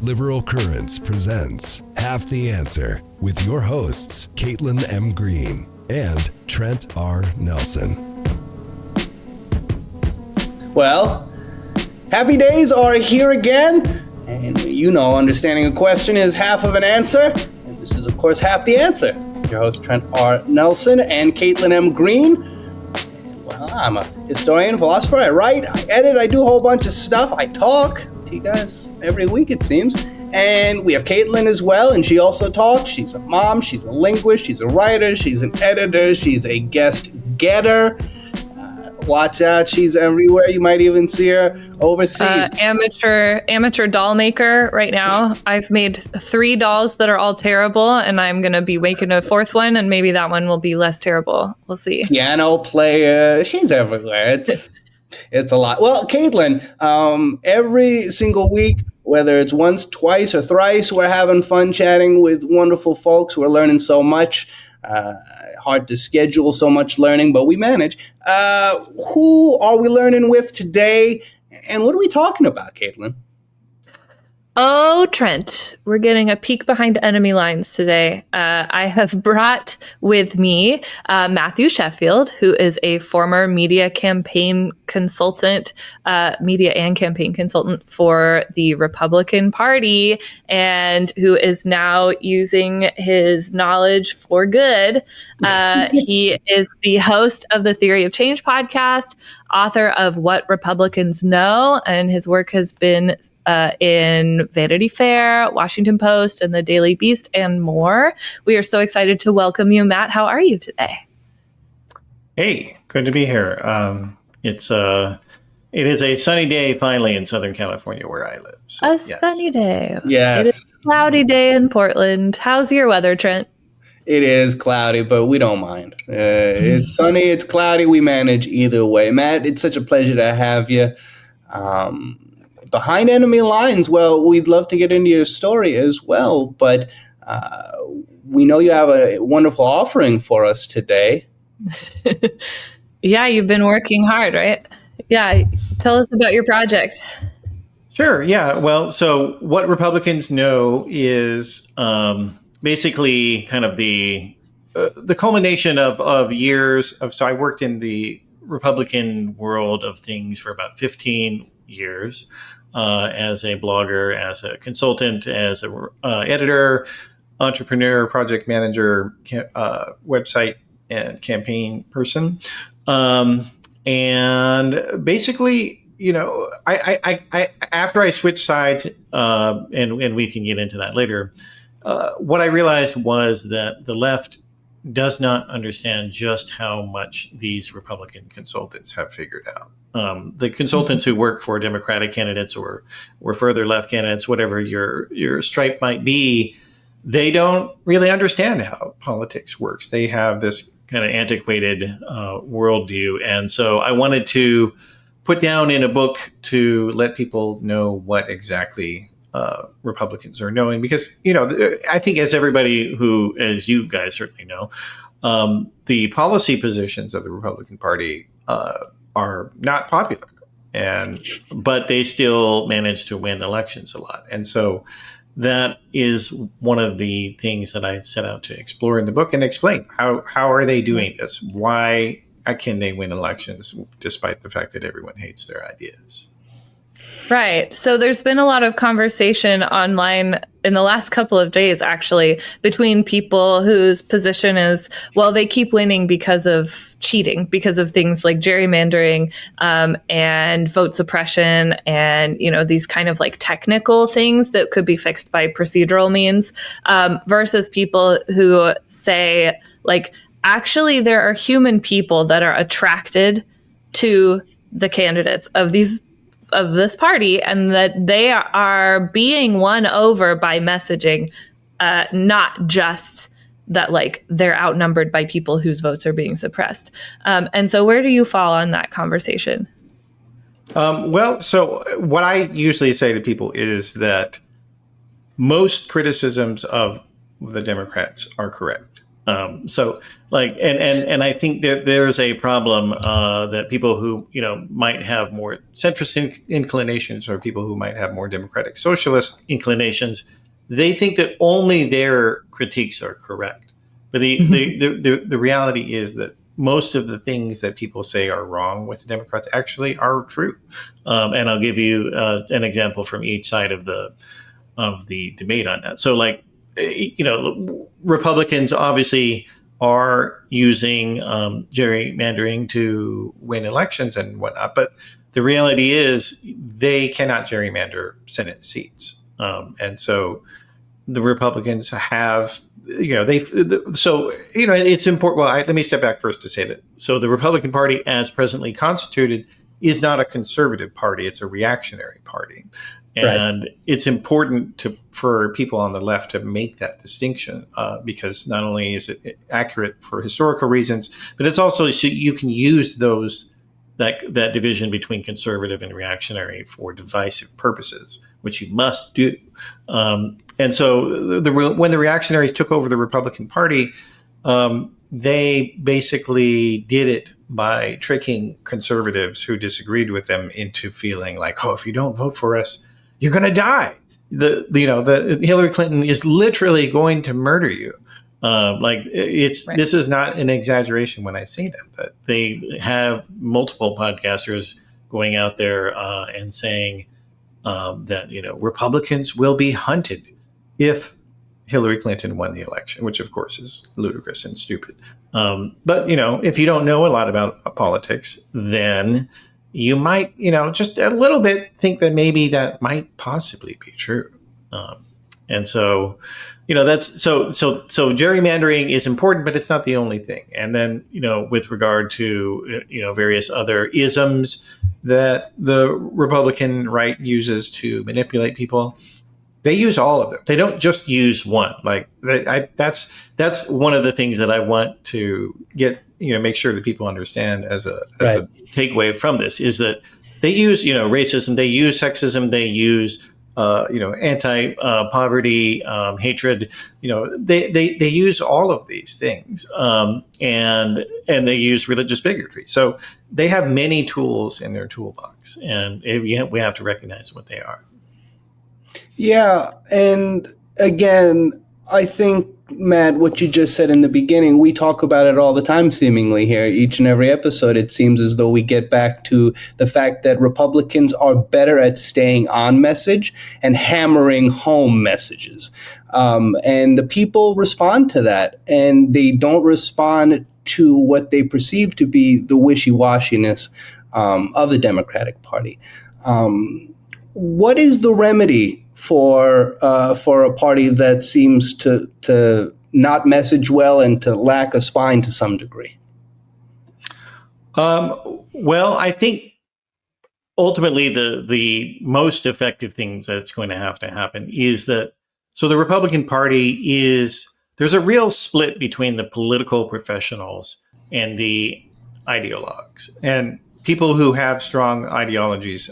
Liberal Currents presents Half the Answer with your hosts, Caitlin M. Green and Trent R. Nelson. Well, happy days are here again. And you know, understanding a question is half of an answer. And this is, of course, Half the Answer. Your host, Trent R. Nelson and Caitlin M. Green. And, well, I'm a historian, philosopher. I write, I edit, I do a whole bunch of stuff. I talk to you guys every week, it seems. And we have Caitlin as well, and she also talks. She's a mom, she's a linguist, she's a writer, she's an editor, she's a guest getter. Watch out, she's everywhere. You might even see her overseas. Amateur doll maker right now. I've made 3 dolls that are all terrible, and I'm going to be making a 4th one, and maybe that one will be less terrible. We'll see. Piano player. She's everywhere. It's a lot. Well, Caitlin, every single week, whether it's once, twice, or thrice, we're having fun chatting with wonderful folks. We're learning so much. Hard to schedule so much learning, but we manage. Who are we learning with today? And what are we talking about, Caitlin? Oh, Trent, we're getting a peek behind enemy lines today. I have brought with me Matthew Sheffield, who is a former media and campaign consultant for the Republican Party, and who is now using his knowledge for good. He is the host of the Theory of Change podcast, author of What Republicans Know, and his work has been in Vanity Fair, Washington Post, and the Daily Beast, and more. We are so excited to welcome you, Matt. How are you today? Hey, good to be here. It is a sunny day finally in Southern California where I live. So, sunny day. Yes. It is a cloudy day in Portland. How's your weather, Trent? It is cloudy, but we don't mind. It's sunny, it's cloudy. We manage either way. Matt, it's such a pleasure to have you. Behind enemy lines, well, we'd love to get into your story as well, but we know you have a wonderful offering for us today. Yeah, you've been working hard, right? Yeah, tell us about your project. Sure, yeah. Well, so What Republicans Know is basically kind of the culmination of years of, so I worked in the Republican world of things for about 15 years. As a blogger, as a consultant, as a editor, entrepreneur, project manager, website and campaign person. And basically, you know, I after I switched sides, and we can get into that later, what I realized was that the left does not understand just how much these Republican consultants have figured out. The consultants who work for Democratic candidates or further left candidates, whatever your stripe might be, they don't really understand how politics works. They have this kind of antiquated worldview. And so I wanted to put down in a book to let people know what exactly Republicans are knowing, because, you know, I think as you guys certainly know, the policy positions of the Republican Party are not popular, but they still manage to win elections a lot. And so that is one of the things that I set out to explore in the book and explain how are they doing this? Why can they win elections despite the fact that everyone hates their ideas? Right. So there's been a lot of conversation online in the last couple of days, actually, between people whose position is, well, they keep winning because of cheating, because of things like gerrymandering and vote suppression and, you know, these kind of like technical things that could be fixed by procedural means, versus people who say, like, actually, there are human people that are attracted to the candidates of this party, and that they are being won over by messaging, not just that like they're outnumbered by people whose votes are being suppressed. And so where do you fall on that conversation? Well, so what I usually say to people is that most criticisms of the Democrats are correct. So like, and I think that there's a problem that people who, might have more centrist inclinations, or people who might have more democratic socialist inclinations, they think that only their critiques are correct. But the reality is that most of the things that people say are wrong with the Democrats actually are true. And I'll give you an example from each side of the debate on that. So like, Republicans obviously are using gerrymandering to win elections and whatnot, but the reality is they cannot gerrymander Senate seats, and so the Republicans have, it's important. Well, let me step back first to say that. So the Republican Party, as presently constituted, is not a conservative party; it's a reactionary party. And it's important for people on the left to make that distinction, because not only is it accurate for historical reasons, but it's also so you can use that division between conservative and reactionary for divisive purposes, which you must do. And so when the reactionaries took over the Republican Party, they basically did it by tricking conservatives who disagreed with them into feeling like, oh, if you don't vote for us, you're going to die. The Hillary Clinton is literally going to murder you. This is not an exaggeration when I say that they have multiple podcasters going out there and saying that, Republicans will be hunted if Hillary Clinton won the election, which of course is ludicrous and stupid. But, if you don't know a lot about politics, then you might, just a little bit think that maybe that might possibly be true. And so, that's so gerrymandering is important, but it's not the only thing. And then, with regard to, various other isms that the Republican right uses to manipulate people, they use all of them. They don't just use one. Like that's one of the things that I want to get, make sure that people understand as a takeaway from this is that they use, racism, they use sexism, they use, anti-poverty, hatred, they use all of these things, and they use religious bigotry. So they have many tools in their toolbox, and we have to recognize what they are. Yeah. And again, I think, Matt, what you just said in the beginning, we talk about it all the time, seemingly here, each and every episode. It seems as though we get back to the fact that Republicans are better at staying on message and hammering home messages. And the people respond to that, and they don't respond to what they perceive to be the wishy-washiness of the Democratic Party. What is the remedy for a party that seems to not message well and to lack a spine to some degree? Well, I think ultimately the most effective thing that's going to happen is that, so the Republican Party there's a real split between the political professionals and the ideologues. And people who have strong ideologies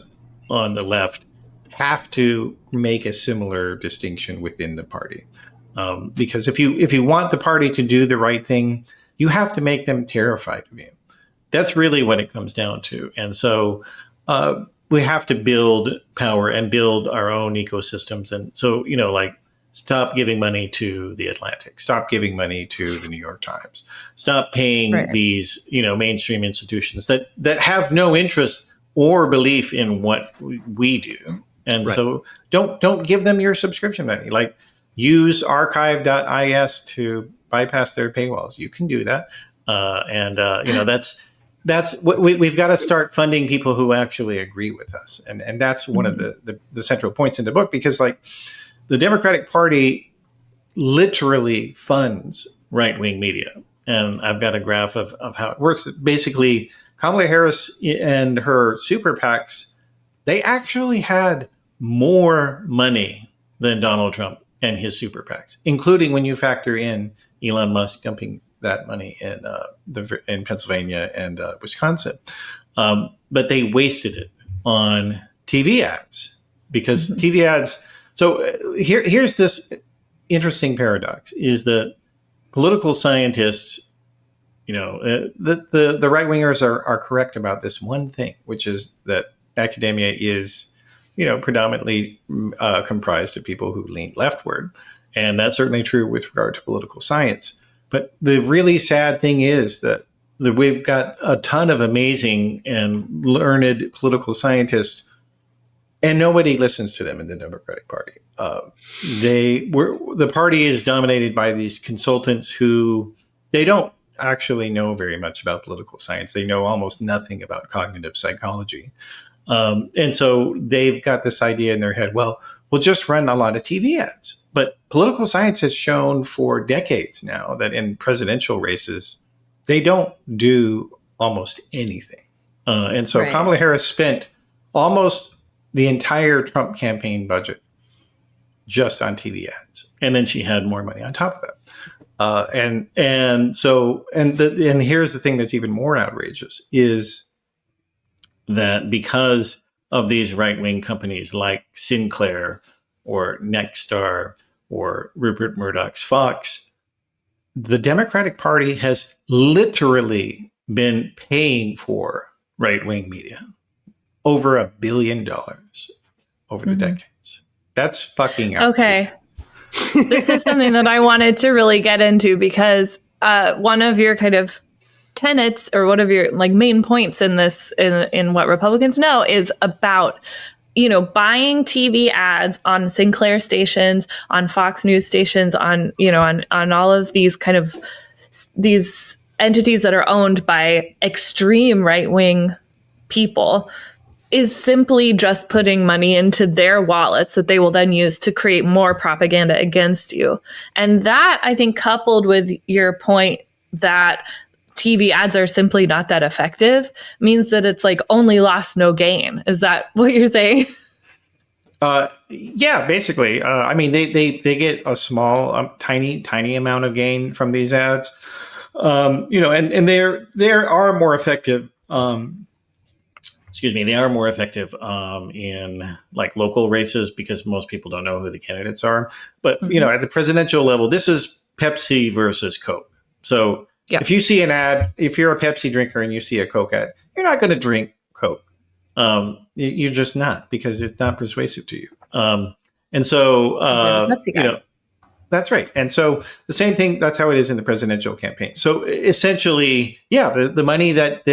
on the left have to make a similar distinction within the party, because if you want the party to do the right thing, you have to make them terrified of you. That's really what it comes down to. And so we have to build power and build our own ecosystems. And so, stop giving money to the Atlantic, stop giving money to the New York Times, stop paying these mainstream institutions that have no interest or belief in what we do. And so don't give them your subscription money. Like, use archive.is to bypass their paywalls. You can do that. That's what we've got to start funding people who actually agree with us. And that's one of the central points in the book, because like the Democratic Party literally funds right-wing media. And I've got a graph of how it works. Basically, Kamala Harris and her super PACs, they actually had more money than Donald Trump and his super PACs, including when you factor in Elon Musk dumping that money in Pennsylvania and Wisconsin. But they wasted it on TV ads, because TV ads. So here's this interesting paradox: is that political scientists, the right wingers are correct about this one thing, which is that academia is, predominantly comprised of people who lean leftward. And that's certainly true with regard to political science. But the really sad thing is that we've got a ton of amazing and learned political scientists, and nobody listens to them in the Democratic Party. The party is dominated by these consultants who they don't actually know very much about political science. They know almost nothing about cognitive psychology. And so they've got this idea in their head, well, we'll just run a lot of TV ads. But political science has shown for decades now that in presidential races, they don't do almost anything. And so Right. Kamala Harris spent almost the entire Trump campaign budget just on TV ads. And then she had more money on top of that. And here's the thing that's even more outrageous is that because of these right-wing companies like Sinclair or Nexstar or Rupert Murdoch's Fox, the Democratic Party has literally been paying for right-wing media over $1 billion over the decades. That's fucking outrageous. Okay. This is something that I wanted to really get into because one of your kind of tenets or one of your like main points in this in what Republicans know is about buying TV ads on Sinclair stations, on Fox News stations, on all of these kind of these entities that are owned by extreme right-wing people is simply just putting money into their wallets that they will then use to create more propaganda against you. And that, I think, coupled with your point that TV ads are simply not that effective, means that it's like only loss, no gain. Is that what you're saying? Yeah, basically. I mean, they get a small, tiny amount of gain from these ads, and they are more effective. They are more effective in like local races because most people don't know who the candidates are. But at the presidential level, this is Pepsi versus Coke. So if you see an ad, if you're a Pepsi drinker and you see a Coke ad, you're not going to drink Coke. You're just not, because it's not persuasive to you. And so Pepsi guy. That's right. And so the same thing, that's how it is in the presidential campaign. So essentially, the money that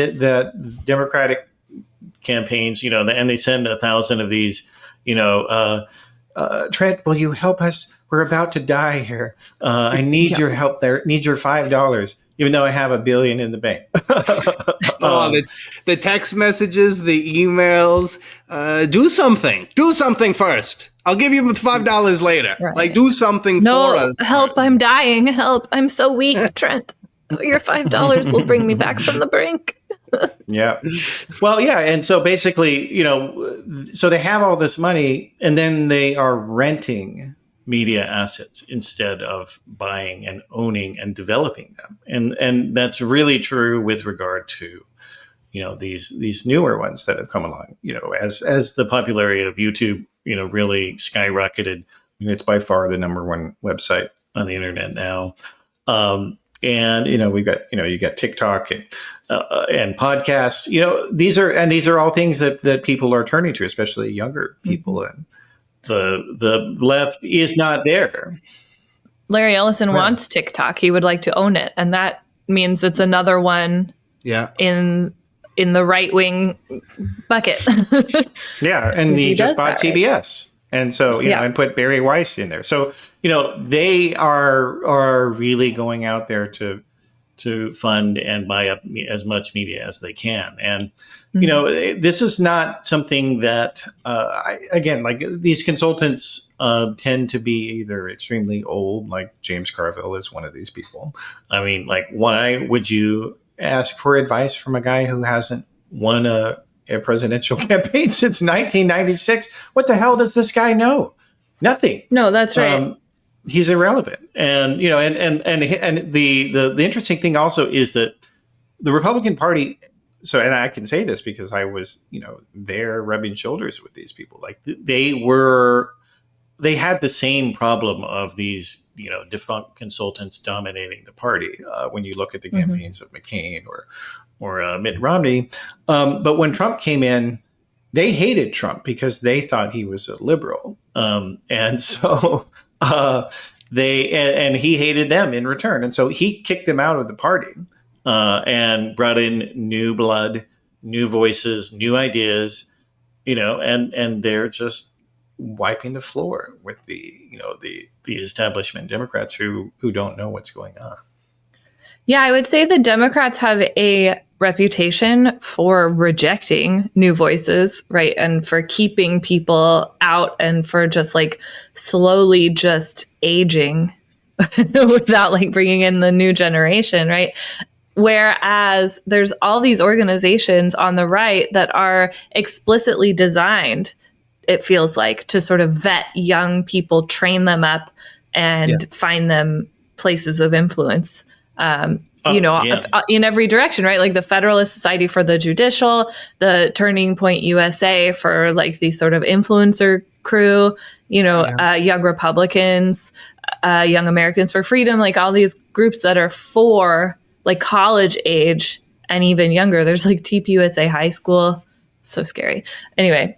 Democratic campaigns, and they send 1,000 of these, Trent, will you help us? We're about to die here. I need your help there. Need your $5, even though I have $1 billion in the bank. The text messages, the emails, do something first. I'll give you $5 later. Right. Like, do something for us. Help, first. I'm dying. Help, I'm so weak, Trent. Your $5 will bring me back from the brink. Yeah. Well, yeah. And so basically, so they have all this money and then they are renting media assets instead of buying and owning and developing them. And that's really true with regard to, these newer ones that have come along, as the popularity of YouTube, really skyrocketed. It's by far the number one website on the internet now. And we've got you got TikTok and podcasts. These are all things that people are turning to, especially younger people. And the left is not there. Larry Ellison wants TikTok. He would like to own it, and that means it's another one. Yeah. In the right wing bucket. Yeah, and he just bought CBS. And so, and put Barry Weiss in there. So, they are really going out there to fund and buy up as much media as they can. And, this is not something that, these consultants tend to be either extremely old, like James Carville is one of these people. I mean, like, why would you ask for advice from a guy who hasn't won a presidential campaign since 1996? What the hell does this guy know? Nothing. No, that's right. He's irrelevant. And and the interesting thing also is that the Republican Party. So, and I can say this because I was there rubbing shoulders with these people. Like they were they had the same problem of these, defunct consultants dominating the party. When you look at the campaigns of McCain or Mitt Romney, but when Trump came in, they hated Trump because they thought he was a liberal, and so and he hated them in return, and so he kicked them out of the party and brought in new blood, new voices, new ideas, and they're just wiping the floor with the establishment Democrats who don't know what's going on. Yeah, I would say the Democrats have a reputation for rejecting new voices, right? And for keeping people out and for just like slowly just aging without like bringing in the new generation, right? Whereas there's all these organizations on the right that are explicitly designed, it feels like, to sort of vet young people, train them up, and find them places of influence. In every direction, right? Like the Federalist Society for the Judicial, the Turning Point USA for like the sort of influencer crew, Young Republicans, Young Americans for Freedom, like all these groups that are for like college age and even younger. There's like TPUSA High School. So scary. Anyway,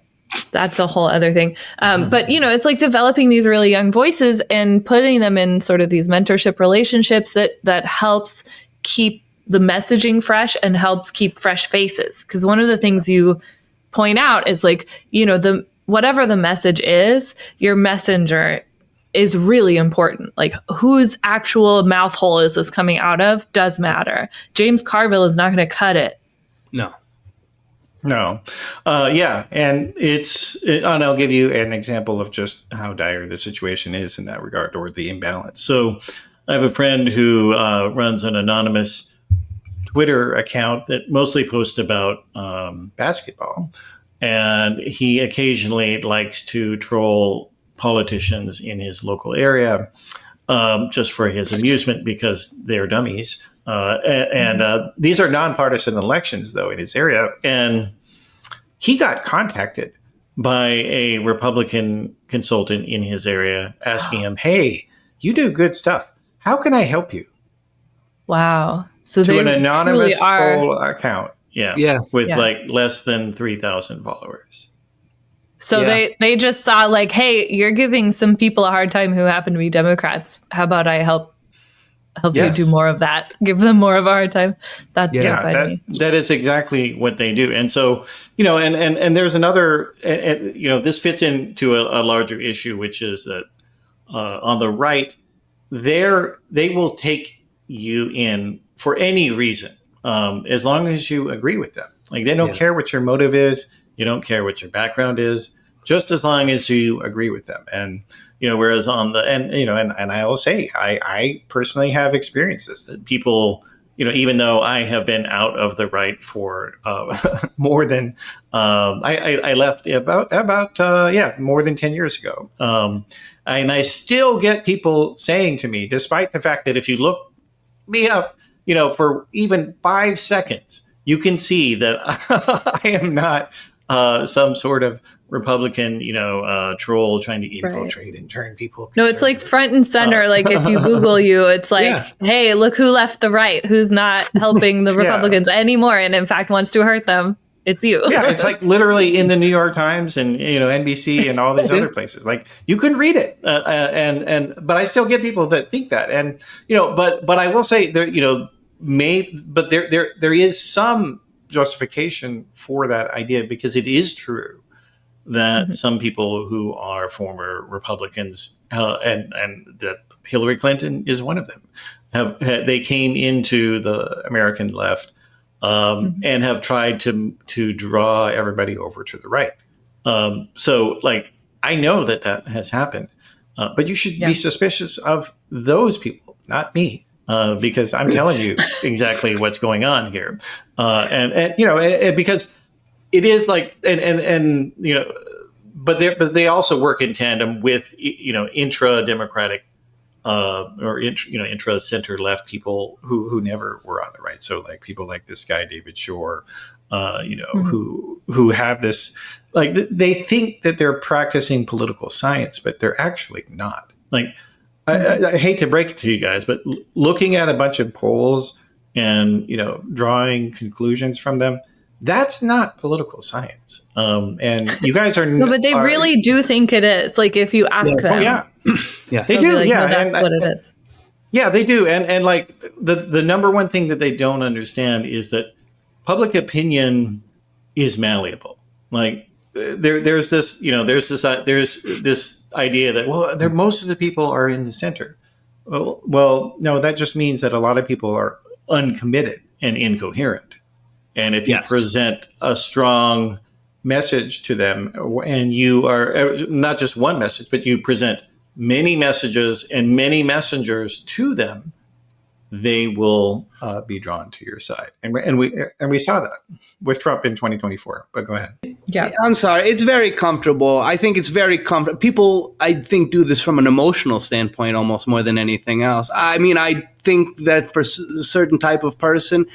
that's a whole other thing. But, it's like developing these really young voices and putting them in sort of these mentorship relationships that helps keep the messaging fresh and helps keep fresh faces. Because one of the things you point out is like, whatever the message is, your messenger is really important. Like whose actual mouth hole is this coming out of does matter. James Carville is not going to cut it. No. And and I'll give you an example of just how dire the situation is in that regard, or the imbalance. So I have a friend who runs an anonymous Twitter account that mostly posts about basketball. And he occasionally likes to troll politicians in his local area just for his amusement because they're dummies. These are nonpartisan elections, though, in his area. And he got contacted by a Republican consultant in his area asking him, hey, you do good stuff. How can I help you? Wow. So to they an anonymous full account. With like less than 3,000 followers. So they just saw like, hey, you're giving some people a hard time who happen to be Democrats. How about I help you do more of that? Give them more of a hard time. That's terrifying. That is exactly what they do. And so, and there's another, this fits into a larger issue, which is that on the right, they will take you in for any reason, as long as you agree with them. Like they don't care what your motive is. You don't care what your background is, just as long as you agree with them. And, whereas on the, and I will say, I personally have experienced this, that people, even though I have been out of the right for more than, I left about more than 10 years ago. And I still get people saying to me, despite the fact that if you look me up, for even 5 seconds, you can see that I am not some sort of Republican, troll trying to infiltrate and turn people. No, it's like front and center. Like if you Google you, it's like, hey, look who left the right, who's not helping the Republicans anymore, and in fact wants to hurt them. It's you. It's like literally in the New York Times and NBC and all these other places. Like you couldn't read it, but I still get people that think that, and but I will say there, there is some justification for that idea, because it is true that some people who are former Republicans and that Hillary Clinton is one of them, they came into the American left and have tried to draw everybody over to the right. So like I know that has happened, but you should be suspicious of those people, not me. Because I'm telling you exactly what's going on here, and because it is like, but they also work in tandem with intra-democratic or intra-center left people who never were on the right. So like people like this guy David Shore, who have this, like, they think that they're practicing political science, but they're actually not. Like, I hate to break it to you guys, but looking at a bunch of polls and, drawing conclusions from them, that's not political science. And you guys are no, but they really do think it is. Like, if you ask them. Oh, yeah. Yes. They do. Like, yeah. no, that's what it is. Yeah, they do. And like the number one thing that they don't understand is that public opinion is malleable. Like, there's this idea that, most of the people are in the center. Well, no, that just means that a lot of people are uncommitted and incoherent. And if you present a strong message to them, and you are not just one message, but you present many messages and many messengers to them, they will be drawn to your side. And we saw that with Trump in 2024. But go ahead. Yeah, I'm sorry. It's very comfortable. I think it's very comfortable. People, I think, do this from an emotional standpoint almost more than anything else. I mean, I think that for a certain type of person,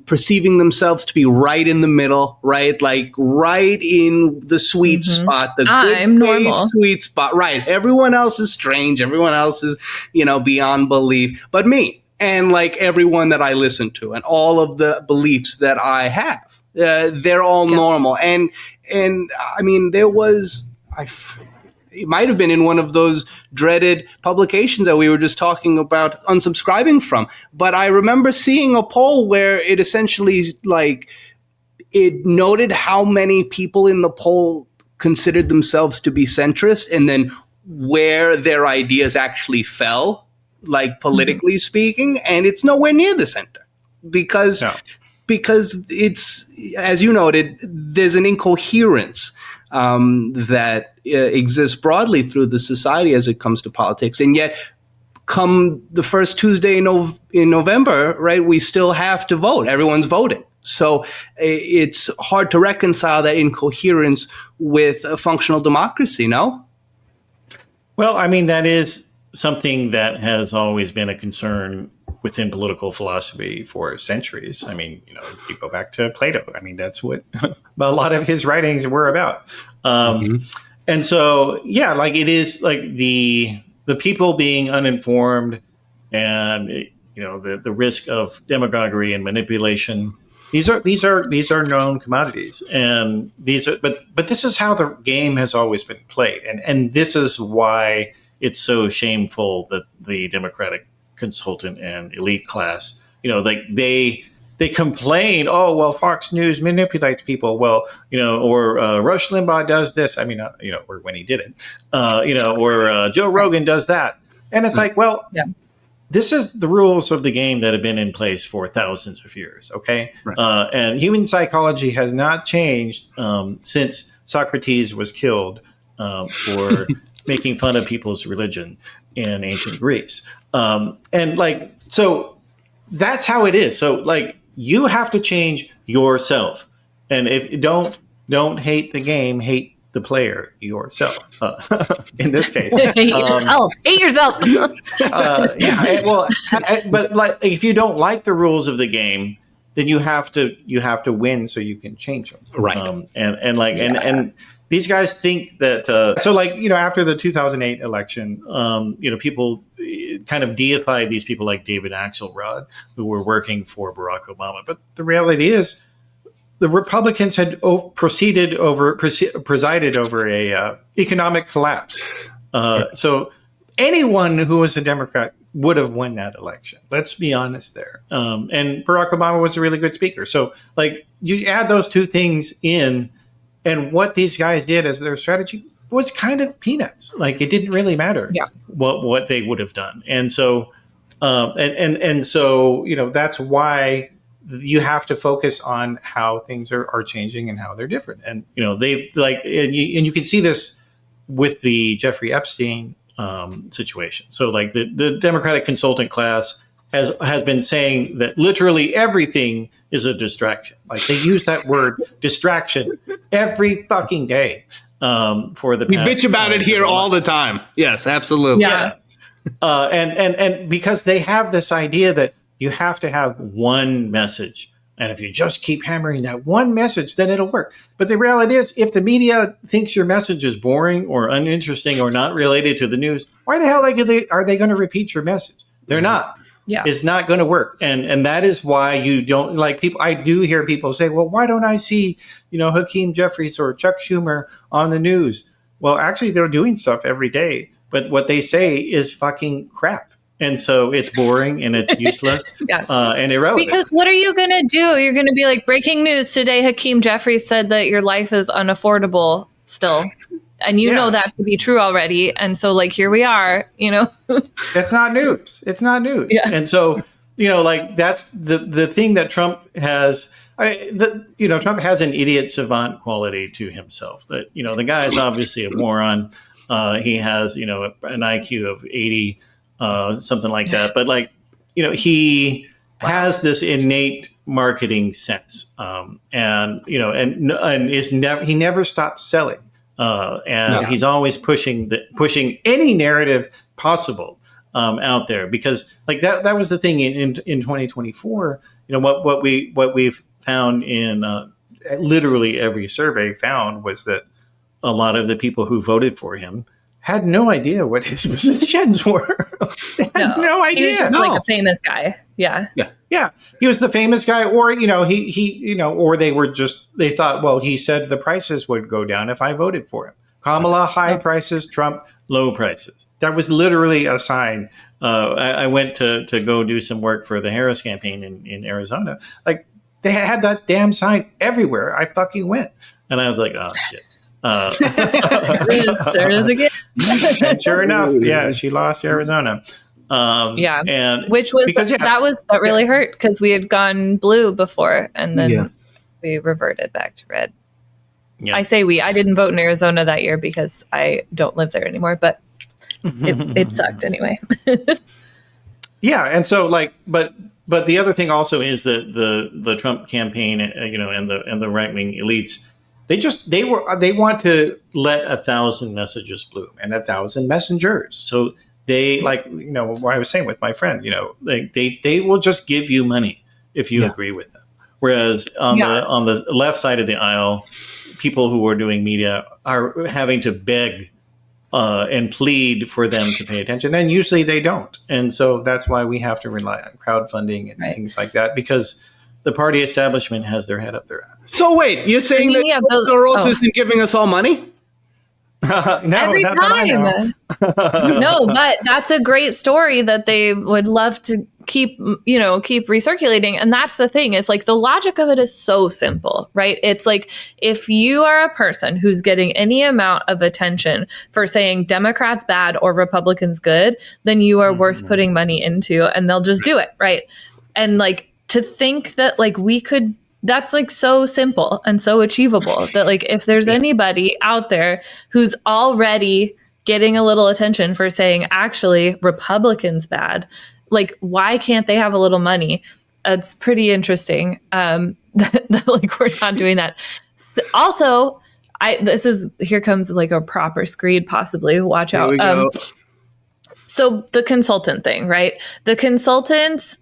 perceiving themselves to be right in the middle, right? Like right in the sweet spot, the I'm normal sweet spot, right? Everyone else is strange. Everyone else is, beyond belief, but me and like everyone that I listen to and all of the beliefs that I have, they're all normal. And I mean, it might have been in one of those dreaded publications that we were just talking about unsubscribing from. But I remember seeing a poll where it essentially, like, it noted how many people in the poll considered themselves to be centrist and then where their ideas actually fell, like politically speaking. And it's nowhere near the center because it's, as you noted, there's an incoherence that exists broadly through the society as it comes to politics. And yet, come the first Tuesday in November, right, we still have to vote. Everyone's voting. So it's hard to reconcile that incoherence with a functional democracy, no? Well, I mean, that is something that has always been a concern within political philosophy for centuries. I mean, you go back to Plato. I mean, that's what a lot of his writings were about. And so, yeah, like it is like the people being uninformed and, the risk of demagoguery and manipulation. These are known commodities, and but this is how the game has always been played. And this is why it's so shameful that the Democratic consultant and elite class, like they complain, oh, well, Fox News manipulates people. Well, or Rush Limbaugh does this. I mean, or when he did it, or Joe Rogan does that. And it's like, well, this is the rules of the game that have been in place for thousands of years. OK, right. And human psychology has not changed since Socrates was killed for making fun of people's religion in ancient Greece. And like, so that's how it is. So like, you have to change yourself. And if you don't hate the game, hate the player yourself. In this case, hate yourself. Yeah. Well, but like, if you don't like the rules of the game, then you have to win so you can change them. Right. And these guys think that, after the 2008 election, people kind of deified these people like David Axelrod, who were working for Barack Obama. But the reality is the Republicans had presided over a economic collapse. So anyone who was a Democrat would have won that election. Let's be honest there. And Barack Obama was a really good speaker. So like you add those two things in, and what these guys did as their strategy was kind of peanuts. Like it didn't really matter what they would have done. And so, so, that's why you have to focus on how things are changing and how they're different. And, they've like, and you can see this with the Jeffrey Epstein situation. So like the Democratic consultant class has been saying that literally everything is a distraction. Like they use that word distraction every fucking day for the we past, bitch about it here all the time. Yes, absolutely. Yeah. And because they have this idea that you have to have one message And if you just keep hammering that one message, then it'll work. But the reality is, if the media thinks your message is boring or uninteresting or not related to the news, why the hell are they going to repeat your message? They're not. Yeah. It's not going to work. And that is why you don't like people. I do hear people say, well, why don't I see, Hakeem Jeffries or Chuck Schumer on the news? Well, actually, they're doing stuff every day. But what they say is fucking crap. And so it's boring and it's useless and irrelevant. Because what are you going to do? You're going to be like, breaking news today, Hakeem Jeffries said that your life is unaffordable still. And you know that to be true already. And so like, here we are, That's not news. It's not news. Yeah. And so, like that's the thing that Trump has. Trump has an idiot savant quality to himself that, the guy is obviously a moron. He has, an IQ of 80, something like that. But like, he has this innate marketing sense. He never stops selling. He's always pushing any narrative possible out there, because like that was the thing in 2024. What we've found in literally every survey found was that a lot of the people who voted for him had no idea what his positions were. They had no idea. He was just like a famous guy. Yeah. Yeah. He was the famous guy, or, or they thought, well, he said the prices would go down if I voted for him. Kamala, high prices, Trump, low prices. That was literally a sign. I went to go do some work for the Harris campaign in Arizona. Like, they had that damn sign everywhere I fucking went. And I was like, oh, shit. There it is again. And sure enough, she lost Arizona. And which was that really hurt, because we had gone blue before and then we reverted back to red. I say I didn't vote in Arizona that year because I don't live there anymore, but it sucked anyway. And so like, but the other thing also is that the Trump campaign, and the right wing elites, they want to let 1,000 messages bloom and 1,000 messengers. So they, like, what I was saying with my friend, they will just give you money if you agree with them. Whereas on the left side of the aisle, people who are doing media are having to beg and plead for them to pay attention. And usually they don't. And so that's why we have to rely on crowdfunding and things like that, because the party establishment has their head up their ass. So wait, you're saying that Soros isn't giving us all money? No, every time. No, but that's a great story that they would love to keep recirculating. And that's the thing, is like the logic of it is so simple, right? It's like, if you are a person who's getting any amount of attention for saying Democrats bad or Republicans good, then you are worth putting money into, and they'll just do it, right? And like, to think that like that's like so simple and so achievable, that like, if there's anybody out there who's already getting a little attention for saying actually Republicans bad, like, why can't they have a little money? It's pretty interesting. That like, we're not doing that. Also, here comes like a proper screed, possibly. Watch out. Here we go. So the consultant thing, right? The consultants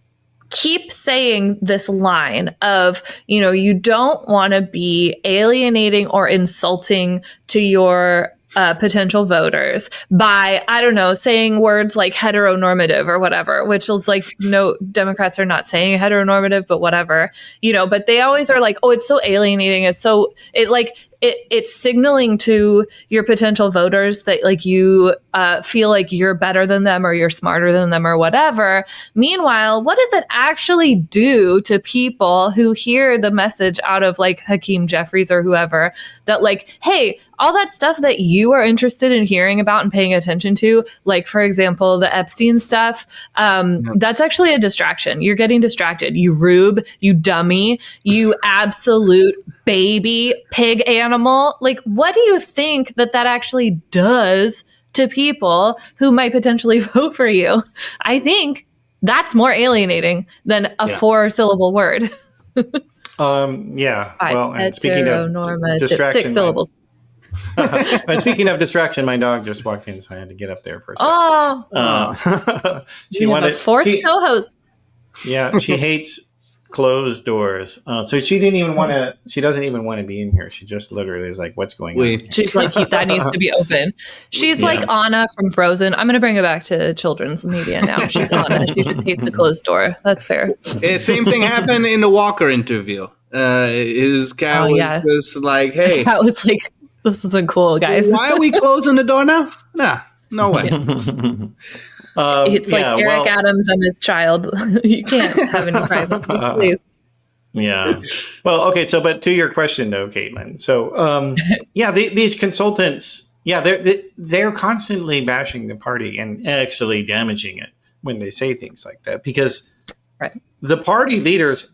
keep saying this line of, you don't want to be alienating or insulting to your potential voters by, I don't know, saying words like heteronormative or whatever, which is like, no, Democrats are not saying heteronormative, but whatever, but they always are like, oh, it's so alienating. It's signaling to your potential voters that like you feel like you're better than them or you're smarter than them or whatever. Meanwhile, what does it actually do to people who hear the message out of like Hakeem Jeffries or whoever, that like, hey, all that stuff that you are interested in hearing about and paying attention to, like, for example, the Epstein stuff, that's actually a distraction. You're getting distracted. You rube, you dummy, you absolute baby pig animal. Like, what do you think that actually does to people who might potentially vote for you? I think that's more alienating than a 4-syllable word. Well, and speaking of distraction, 6 syllables. And speaking of distraction, my dog just walked in, so I had to get up there for a second. She wanted a fourth co-host. Yeah, she hates closed doors. So she didn't even want to. She doesn't even want to be in here. She just literally is like, "What's going on?" She's like, that needs to be open. She's like Anna from Frozen. I'm going to bring it back to children's media now. She's Anna. She just hates the closed door. That's fair. Same thing happened in the Walker interview. His cat was just like, "Hey," cat was like, "This isn't cool, guys. Why are we closing the door now? Nah, no way." It's like Eric Adams and his child. You can't have any privacy, please. Yeah. Well, okay. So, but to your question though, Caitlin. So, these consultants, they're constantly bashing the party and actually damaging it when they say things like that, because the party leaders,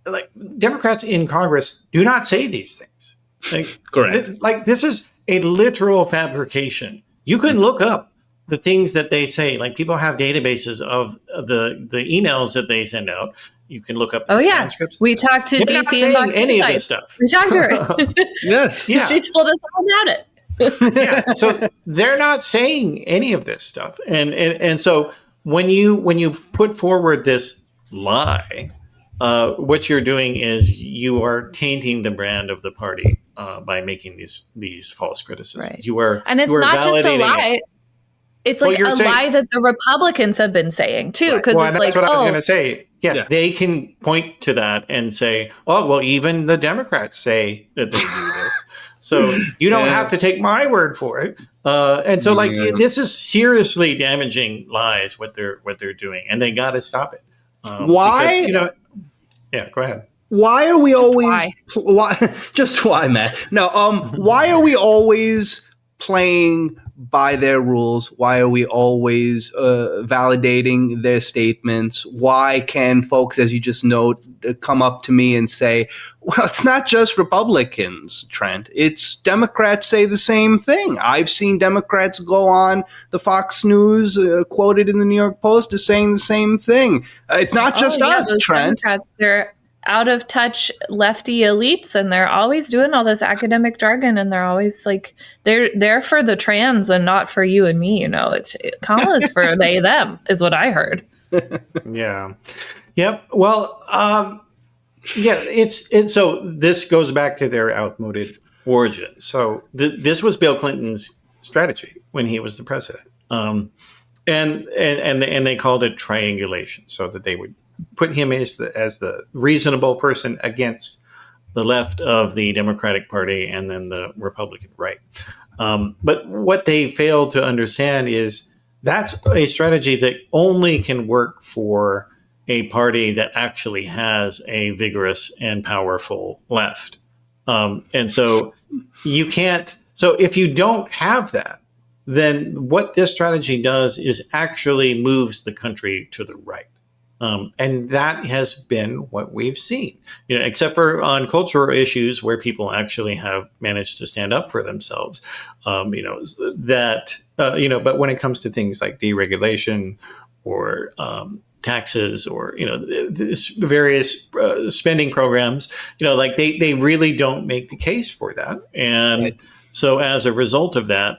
like Democrats in Congress, do not say these things. Like, correct. Like this is a literal fabrication. You can look up the things that they say. Like people have databases of the emails that they send out. You can look up the transcripts. We talked to They're DC not saying any of this stuff. We talked to her. Yes. Yeah. She told us all about it. So they're not saying any of this stuff. And so when you put forward this lie, what you're doing is you are tainting the brand of the party by making these false criticisms. Right. You are, and it's not just a lie. It's like a lie that the Republicans have been saying too, because it's like, that's what I was going to say. Yeah, they can point to that and say, "Oh, well, even the Democrats say that they do this, so you don't have to take my word for it." And so, this is seriously damaging lies what they're doing, and they got to stop it. Why? Because, go ahead. Why are we why, Matt? No, why are we always playing by their rules? Why are we always validating their statements? Why can folks, as you just note, come up to me and say, well, it's not just Republicans, Trent. It's Democrats say the same thing. I've seen Democrats go on the Fox News, quoted in the New York Post, as saying the same thing. It's not just us, Trent. Democrats, they're out of touch lefty elites, and they're always doing all this academic jargon, and they're always like they're for the trans and not for you and me. Kamala's for they them is what I heard. Yeah. Yep. Well, it's so this goes back to their outmoded origin. So this was Bill Clinton's strategy when he was the president, and they called it triangulation, so that they would put him as the reasonable person against the left of the Democratic Party and then the Republican right. But what they failed to understand is that's a strategy that only can work for a party that actually has a vigorous and powerful left. And so you can't. So if you don't have that, then what this strategy does is actually moves the country to the right. And that has been what we've seen, except for on cultural issues where people actually have managed to stand up for themselves, but when it comes to things like deregulation or taxes or, this various spending programs, they really don't make the case for that. And right. So as a result of that,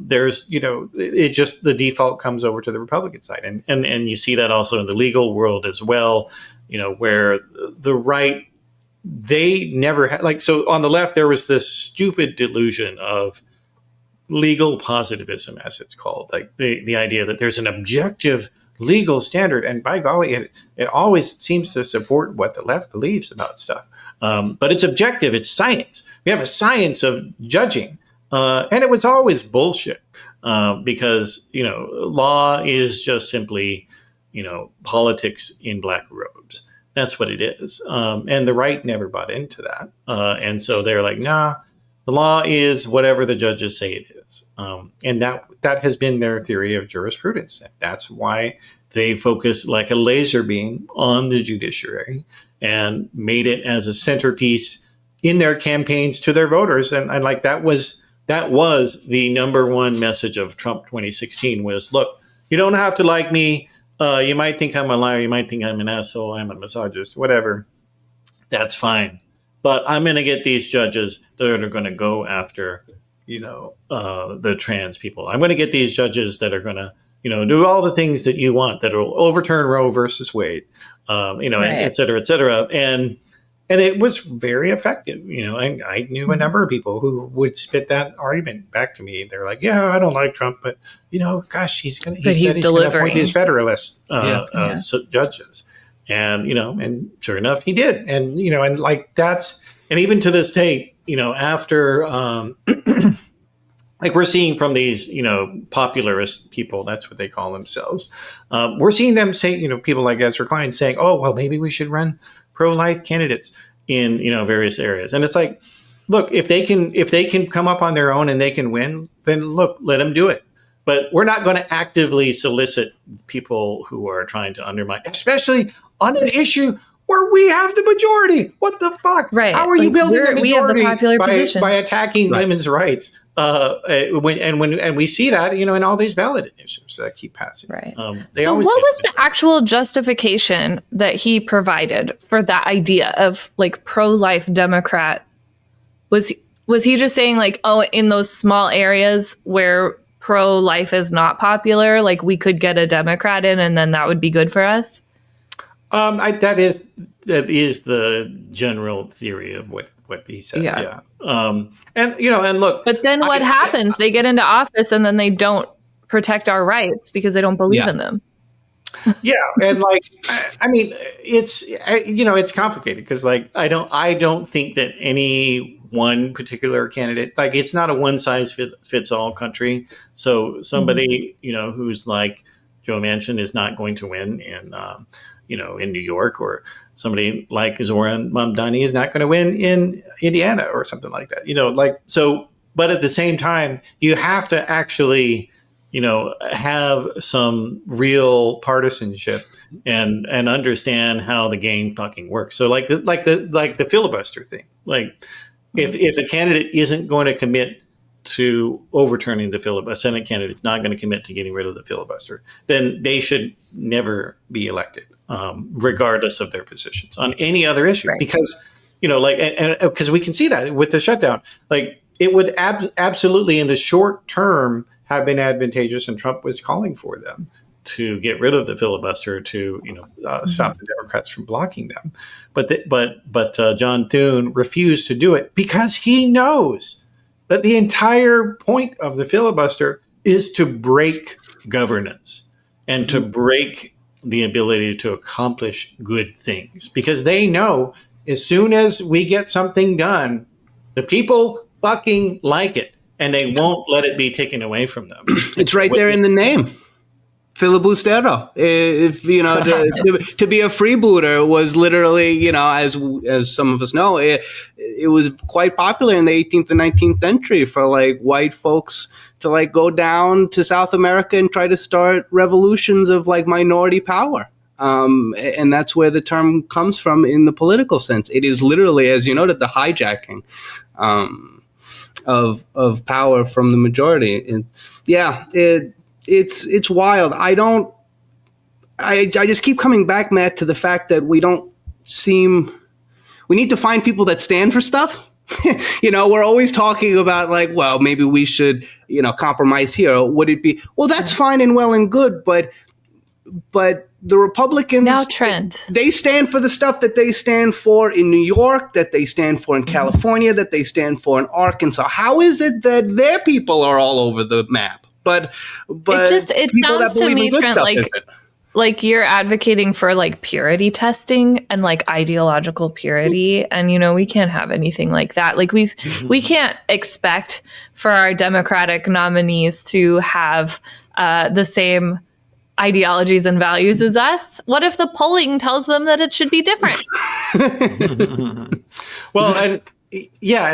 there's, it just the default comes over to the Republican side. And you see that also in the legal world as well, where the right, they never had so on the left, there was this stupid delusion of legal positivism, as it's called, like the idea that there's an objective legal standard. And by golly, it always seems to support what the left believes about stuff. But it's objective. It's science. We have a science of judging. And it was always bullshit because, law is just simply, politics in black robes. That's what it is. And the right never bought into that. And so they're like, nah, the law is whatever the judges say it is. And that has been their theory of jurisprudence. And that's why they focus like a laser beam on the judiciary and made it as a centerpiece in their campaigns to their voters. And like that was the number one message of Trump 2016 was, look, you don't have to like me. You might think I'm a liar. You might think I'm an asshole. I'm a misogynist, whatever. That's fine. But I'm going to get these judges that are going to go after, the trans people. I'm going to get these judges that are going to do all the things that you want that will overturn Roe versus Wade, and et cetera, et cetera. And it was very effective. I knew a number of people who would spit that argument back to me. They're like, yeah, I don't like Trump, but gosh, he said he's going to appoint these Federalist judges. And, and sure enough, he did. And, and like and even to this day, after, like we're seeing from these, popularist people, that's what they call themselves. We're seeing them say, people like Ezra Klein saying, oh, well, maybe we should run pro-life candidates in, various areas. And it's like, look, if they can come up on their own and they can win, then look, let them do it. But we're not going to actively solicit people who are trying to undermine, especially on an issue where we have the majority. What the fuck? Right. How are you building a majority we have the popular position. by attacking women's rights? When we see that, in all these ballot issues that keep passing. Right. So what was the actual justification that he provided for that idea of like pro-life Democrat? Was he just saying like, oh, in those small areas where pro-life is not popular, like we could get a Democrat in and then that would be good for us? That is the general theory of what he says. Yeah. And look. But then what happens? They get into office and then they don't protect our rights because they don't believe in them. Yeah, and like I mean, it's complicated because like I don't think that any one particular candidate, like it's not a one size fits all country. So somebody who's like Joe Manchin is not going to win in in New York, or somebody like Zoran Mamdani is not going to win in Indiana or something like that. But at the same time, you have to actually have some real partisanship and understand how the game fucking works. So like the filibuster thing. Like if a candidate isn't going to commit to overturning the filibuster, a Senate candidate is not going to commit to getting rid of the filibuster, then they should never be elected, regardless of their positions on any other issue. Right. Because and because we can see that with the shutdown, like it would absolutely in the short term have been advantageous, and Trump was calling for them to get rid of the filibuster to stop the Democrats from blocking them, but John Thune refused to do it because he knows that the entire point of the filibuster is to break governance and to break the ability to accomplish good things, because they know as soon as we get something done, the people fucking like it. And they won't let it be taken away from them. It's right there in the name. Filibustero. If to be a freebooter was literally, as some of us know, it was quite popular in the 18th and 19th century for like white folks to like go down to South America and try to start revolutions of like minority power. And that's where the term comes from in the political sense. It is literally, as you noted, the hijacking of power from the majority. And it's wild. I just keep coming back, Matt, to the fact that we need to find people that stand for stuff. We're always talking about like, well, maybe we should, compromise here. Would it be, well, that's fine and well and good, but the Republicans, now Trent, they stand for the stuff that they stand for in New York, that they stand for in California, that they stand for in Arkansas. How is it that their people are all over the map? But it sounds to me, Trent, like you're advocating for like purity testing and like ideological purity, and we can't have anything like that. Like we can't expect for our Democratic nominees to have the same ideologies and values as us. What if the polling tells them that it should be different? Well, and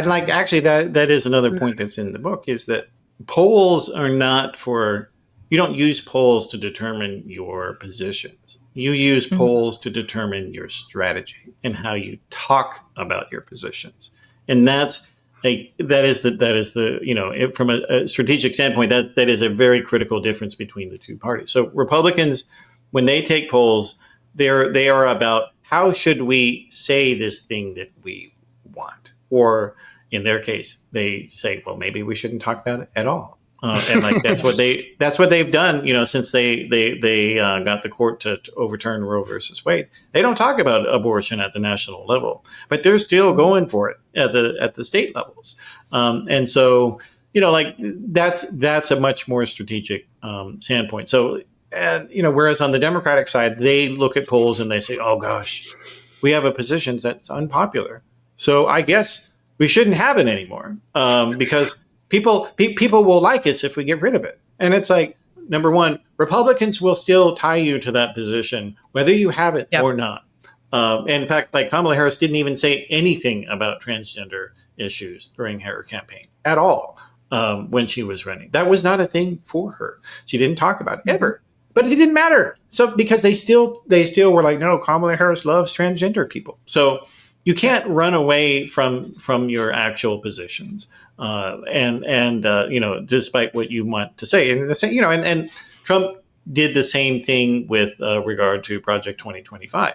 like actually that is another point that's in the book, is that polls are not for, you don't use polls to determine your positions. You use polls to determine your strategy and how you talk about your positions. And that is the from a strategic standpoint, that is a very critical difference between the two parties. So Republicans, when they take polls, they are about how should we say this thing that we want, or in their case, they say, well, maybe we shouldn't talk about it at all. And like that's what they've done, since they got the court to overturn Roe versus Wade. They don't talk about abortion at the national level, but they're still going for it at the state levels. And so like that's a much more strategic standpoint. So whereas on the Democratic side, they look at polls and they say, oh gosh, we have a position that's unpopular, so I guess we shouldn't have it anymore because people will like us if we get rid of it. And it's like, number one, Republicans will still tie you to that position, whether you have it or not. And in fact, like Kamala Harris didn't even say anything about transgender issues during her campaign at all when she was running. That was not a thing for her. She didn't talk about it ever. But it didn't matter. So because they still were like, no, Kamala Harris loves transgender people. So you can't run away from your actual positions. Despite what you want to say, and Trump did the same thing with regard to Project 2025.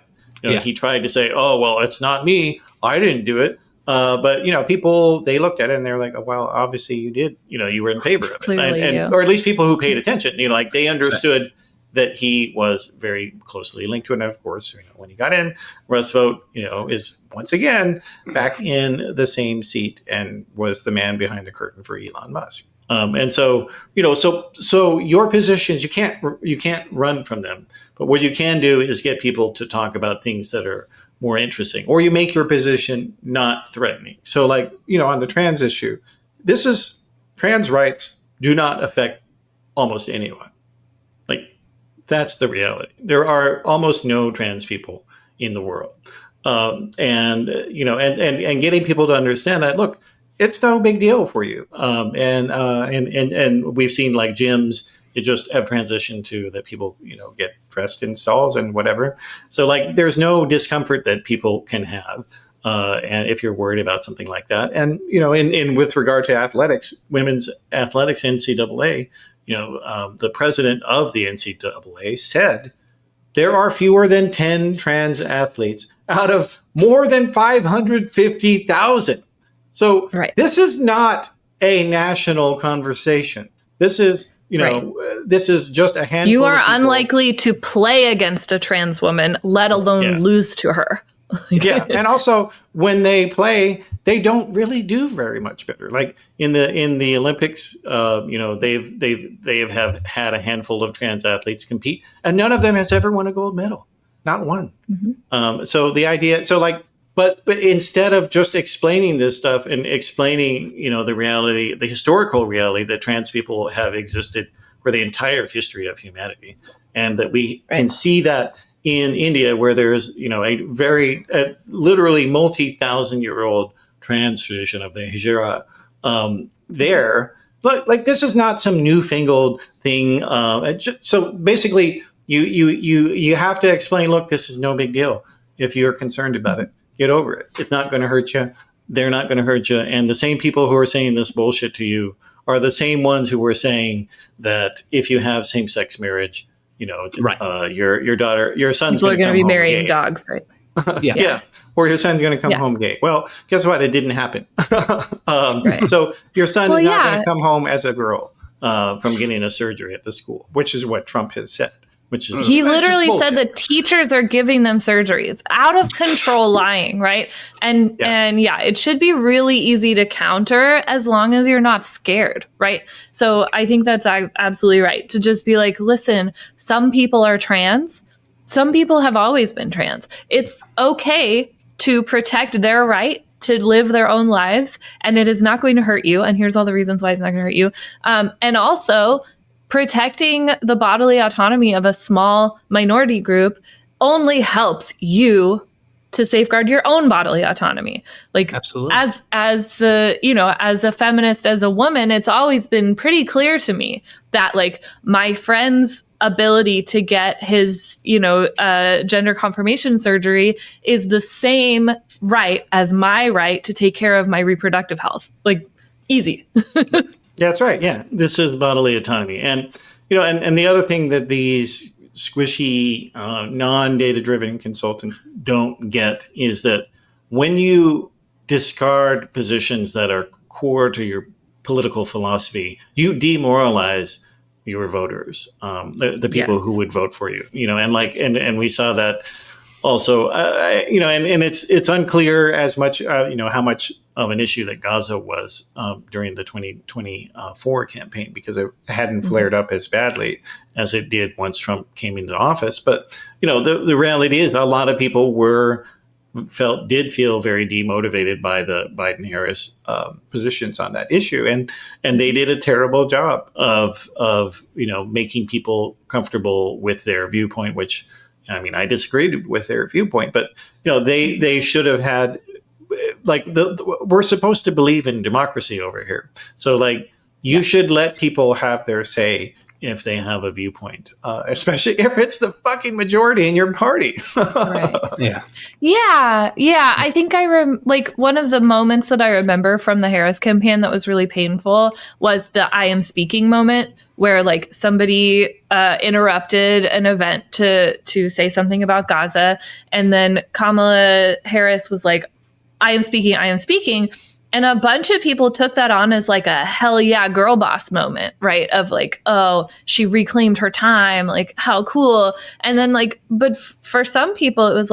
He tried to say, "Oh, well, it's not me. I didn't do it." But people, they looked at it and they're like, "Oh, well, obviously you did. You were in favor of it," Clearly, or at least people who paid attention. They understood that he was very closely linked to it. And of course, when he got in, Rust vote, is once again back in the same seat and was the man behind the curtain for Elon Musk. And so, so your positions, you can't run from them. But what you can do is get people to talk about things that are more interesting, or you make your position not threatening. So like, on the trans issue, trans rights do not affect almost anyone. That's the reality. There are almost no trans people in the world, and getting people to understand that. Look, it's no big deal for you. And we've seen like gyms that just have transitioned to that people get dressed in stalls and whatever. So like, there's no discomfort that people can have, and if you're worried about something like that, and in with regard to athletics, women's athletics, NCAA. The president of the NCAA said there are fewer than 10 trans athletes out of more than 550,000. So This is not a national conversation. This is, this is just a handful. You are of people. unlikely to play against a trans woman, let alone lose to her. Yeah, and also when they play, they don't really do very much better. Like in the Olympics, they have had a handful of trans athletes compete, and none of them has ever won a gold medal, not one. Mm-hmm. So the idea, but instead of just explaining this stuff and explaining, the reality, the historical reality that trans people have existed for the entire history of humanity, and that we can see that. In India, where there's a very literally multi-thousand-year-old trans tradition of the hijra, there, but like this is not some newfangled thing. So basically, you have to explain. Look, this is no big deal. If you're concerned about it, get over it. It's not going to hurt you. They're not going to hurt you. And the same people who are saying this bullshit to you are the same ones who were saying that if you have same-sex marriage. Your daughter, your son's going to be marrying gay. Dogs, right? Yeah. Or your son's going to come home gay. Well, guess what? It didn't happen. So your son is not going to come home as a girl from getting a surgery at the school, which is what Trump has said. He literally said that teachers are giving them surgeries. Out of control lying, right? And it should be really easy to counter as long as you're not scared, right? So I think that's absolutely right. To just be like, listen, some people are trans. Some people have always been trans. It's okay to protect their right to live their own lives, and it is not going to hurt you. And here's all the reasons why it's not going to hurt you. And also, protecting the bodily autonomy of a small minority group only helps you to safeguard your own bodily autonomy. Like, absolutely. As a feminist, as a woman, it's always been pretty clear to me that like my friend's ability to get his, gender confirmation surgery is the same right as my right to take care of my reproductive health. Like, easy. Yeah, that's right. Yeah, this is bodily autonomy, and and the other thing that these squishy, non-data-driven consultants don't get is that when you discard positions that are core to your political philosophy, you demoralize your voters, the people Yes. who would vote for you, and we saw that also, and it's unclear as much, how much of an issue that Gaza was during the 2024 campaign, because it hadn't flared up as badly as it did once Trump came into office. But, the reality is a lot of people did feel very demotivated by the Biden-Harris positions on that issue, and they did a terrible job of making people comfortable with their viewpoint, which, I disagreed with their viewpoint, but they should have had, we're supposed to believe in democracy over here, so you should let people have their say if they have a viewpoint, especially if it's the fucking majority in your party. Right. Yeah. I think one of the moments that I remember from the Harris campaign that was really painful was the I am speaking moment, where somebody interrupted an event to say something about Gaza, and then Kamala Harris was like, I am speaking. And a bunch of people took that on as a hell yeah girl boss moment, right? Of oh, she reclaimed her time, how cool. And then but for some people it was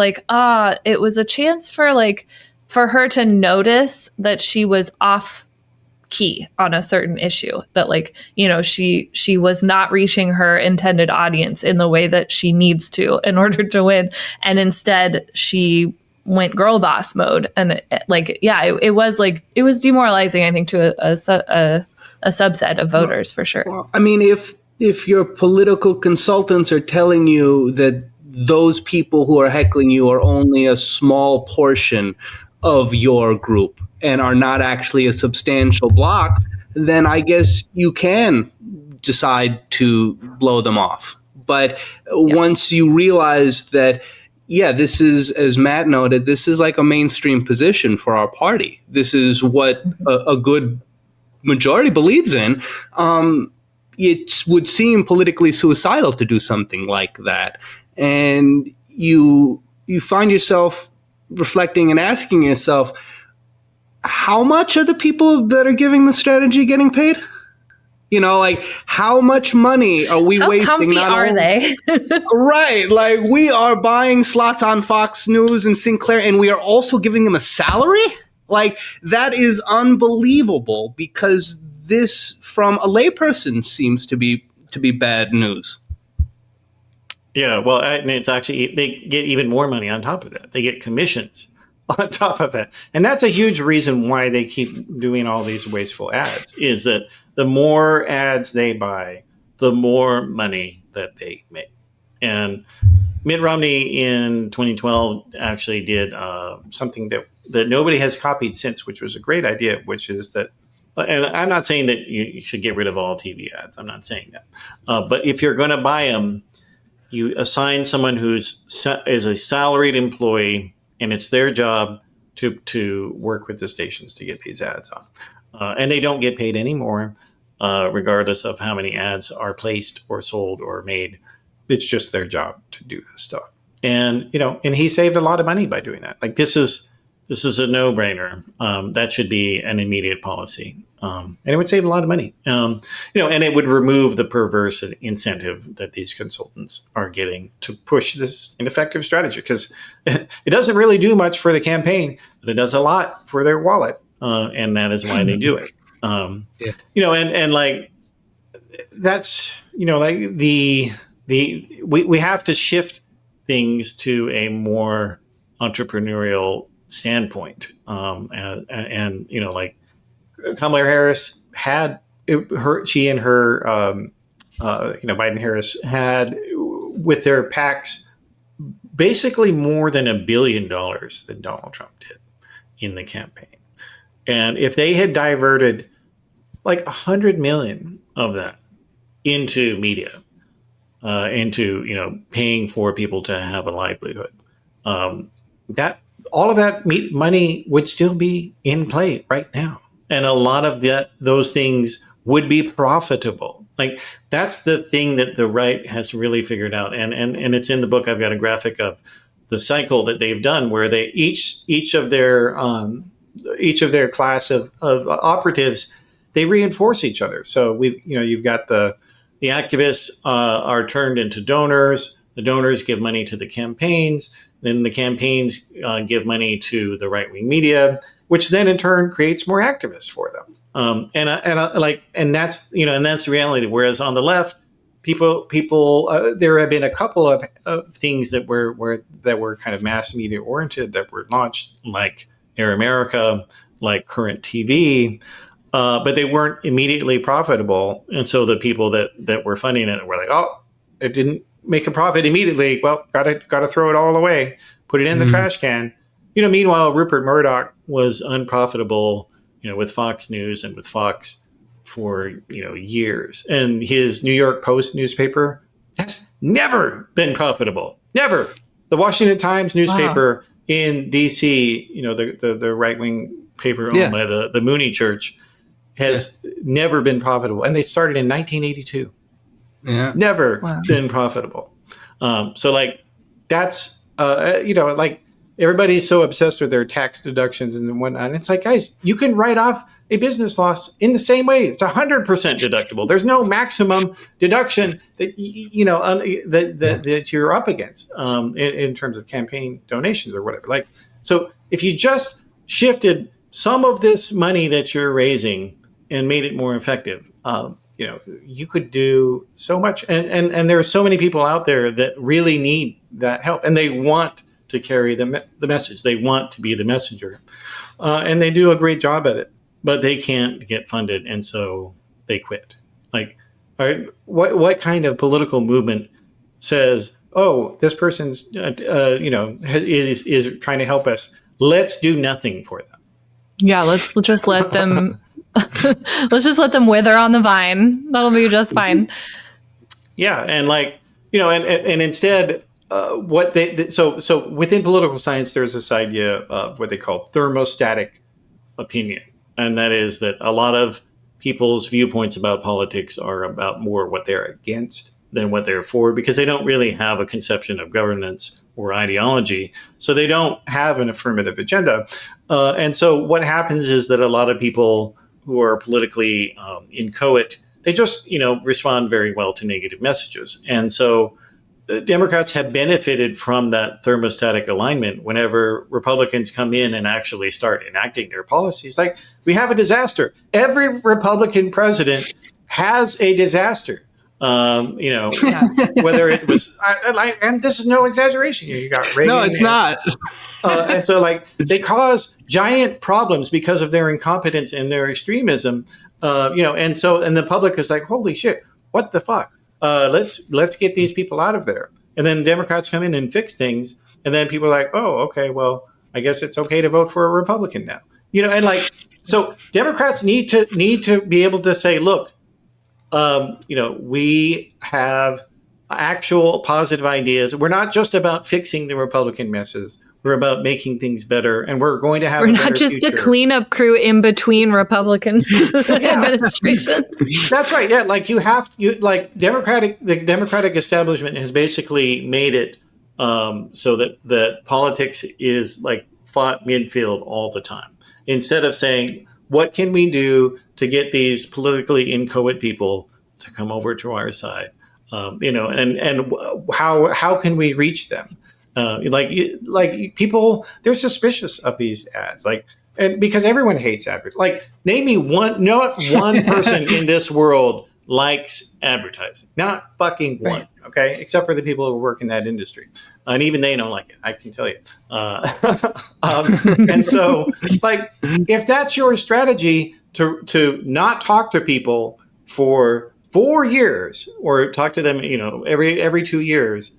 it was a chance for her to notice that she was off key on a certain issue, that she was not reaching her intended audience in the way that she needs to in order to win. And instead she went girl boss mode, and it was demoralizing, I think, to a subset of voters, for sure. Well, if your political consultants are telling you that those people who are heckling you are only a small portion of your group and are not actually a substantial block, then I guess you can decide to blow them off. But once you realize that, this is, as Matt noted, this is a mainstream position for our party. This is what a good majority believes in. It would seem politically suicidal to do something like that. And you find yourself reflecting and asking yourself, how much are the people that are giving the strategy getting paid? How much money are we wasting? How comfy are they? Right. We are buying slots on Fox News and Sinclair, and we are also giving them a salary? That is unbelievable, because this, from a layperson, seems to be bad news. Yeah, well, and it's actually, they get even more money on top of that. They get commissions on top of that. And that's a huge reason why they keep doing all these wasteful ads, is that the more ads they buy, the more money that they make. And Mitt Romney in 2012 actually did something that nobody has copied since, which was a great idea, which is that, and I'm not saying that you should get rid of all TV ads. I'm not saying that. But if you're going to buy them, you assign someone is a salaried employee, and it's their job to work with the stations to get these ads on. And they don't get paid anymore, regardless of how many ads are placed or sold or made. It's just their job to do this stuff. And, and he saved a lot of money by doing that. This is a no-brainer. That should be an immediate policy. And it would save a lot of money. And it would remove the perverse incentive that these consultants are getting to push this ineffective strategy, because it doesn't really do much for the campaign, but it does a lot for their wallet. And that is why they do it. That's, we have to shift things to a more entrepreneurial standpoint. Kamala Harris had Biden-Harris had, with their PACs, basically more than $1 billion than Donald Trump did in the campaign. And if they had diverted $100 million of that into media, into paying for people to have a livelihood, that all of that money would still be in play right now. And a lot of those things would be profitable. That's the thing that the right has really figured out. And it's in the book. I've got a graphic of the cycle that they've done, where they each of their class of operatives they reinforce each other. So you've got the activists are turned into donors. The donors give money to the campaigns. Then the campaigns give money to the right-wing media, which then in turn creates more activists for them. And that's the reality. Whereas on the left, people, there have been a couple of things that were kind of mass media oriented that were launched, like Air America, like Current TV, but they weren't immediately profitable. And so the people that were funding it were like, oh, it didn't make a profit immediately. Well, gotta throw it all away, put it in the trash can. Meanwhile, Rupert Murdoch was unprofitable, with Fox News and with Fox for, years. And his New York Post newspaper has never been profitable. Never. The Washington Times newspaper in DC, the right-wing paper owned by the Mooney Church, has never been profitable. And they started in 1982. Yeah. Never been profitable. So that's, everybody's so obsessed with their tax deductions and whatnot. And it's like, guys, you can write off a business loss in the same way. It's 100% deductible. There's no maximum deduction that, that you're up against in terms of campaign donations or whatever. So if you just shifted some of this money that you're raising and made it more effective, you could do so much. And there are so many people out there that really need that help, and they want to carry the message. They want to be the messenger, and they do a great job at it, but they can't get funded, and so they quit. What kind of political movement says, "Oh, this person's is trying to help us. Let's do nothing for them." Yeah, let's just let them. Let's just let them wither on the vine. That'll be just fine. Yeah, and and instead, so within political science, there's this idea of what they call thermostatic opinion, and that is that a lot of people's viewpoints about politics are about more what they're against than what they're for, because they don't really have a conception of governance or ideology, so they don't have an affirmative agenda. And so what happens is that a lot of people who are politically inchoate, they just, respond very well to negative messages. And so the Democrats have benefited from that thermostatic alignment whenever Republicans come in and actually start enacting their policies. Like, we have a disaster. Every Republican president has a disaster. Whether it was, and this is no exaggeration. You got Reagan. No, it's not. And so, they cause giant problems because of their incompetence and their extremism. And the public is like, holy shit, what the fuck? Let's get these people out of there. And then Democrats come in and fix things, and then people are like, oh, okay, well, I guess it's okay to vote for a Republican now. So Democrats need to be able to say, look, we have actual positive ideas. We're not just about fixing the Republican messes. We're about making things better, and we're going to have. We're not just the cleanup crew in between Republican administrations. That's right. Yeah, the Democratic establishment has basically made it so that politics is fought midfield all the time. Instead of saying, what can we do to get these politically inchoate people to come over to our side? And how can we reach them? People, they're suspicious of these ads, and because everyone hates advertising. Name me not one person in this world likes advertising, not fucking one. Okay, except for the people who work in that industry, and even they don't like it. I can tell you. And so, if that's your strategy to not talk to people for 4 years, or talk to them, every 2 years.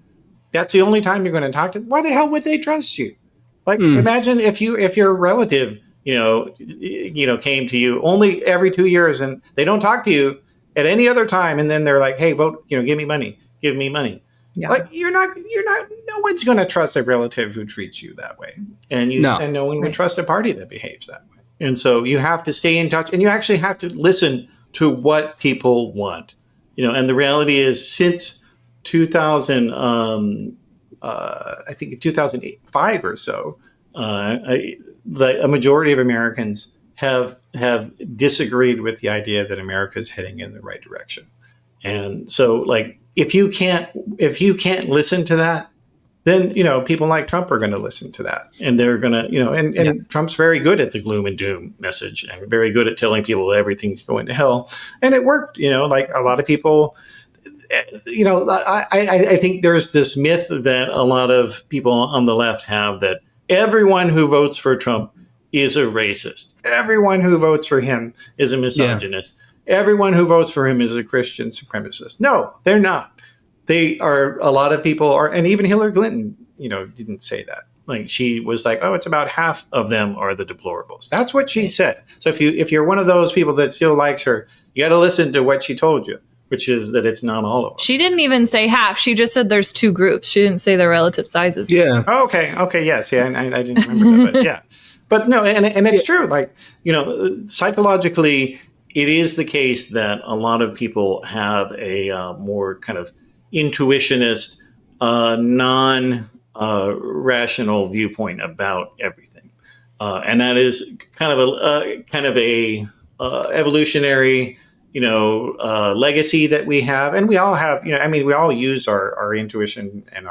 That's the only time you're going to talk to them. Why the hell would they trust you? Imagine if your relative, came to you only every 2 years, and they don't talk to you at any other time, and then they're like, "Hey, vote, give me money." Yeah. You're not. No one's going to trust a relative who treats you that way, and no one would trust a party that behaves that way. And so you have to stay in touch, and you actually have to listen to what people want. And the reality is, since 2000, I think in 2005 or so, a majority of Americans have disagreed with the idea that America is heading in the right direction. And so, like, if you can't listen to that, then, people like Trump are going to listen to that, and they're going to, and Trump's very good at the gloom and doom message, and very good at telling people everything's going to hell. And it worked, like a lot of people, I think there's this myth that a lot of people on the left have, that everyone who votes for Trump is a racist. Everyone who votes for him is a misogynist. Everyone who votes for him is a Christian supremacist. No, they're not. They are, a lot of people are, and even Hillary Clinton, didn't say that. Like, she was like, oh, it's about half of them are the deplorables. That's what she said. So if you're one of those people that still likes her, you got to listen to what she told you, which is that it's not all of them. She didn't even say half. She just said there's two groups. She didn't say their relative sizes. Yeah. Oh, okay. Yes. Yeah. I didn't remember that, but yeah. But no, and it's true. Like, psychologically, it is the case that a lot of people have a more kind of intuitionist, non-rational viewpoint about everything, and that is kind of a evolutionary, legacy that we have, and we all have. We all use our intuition and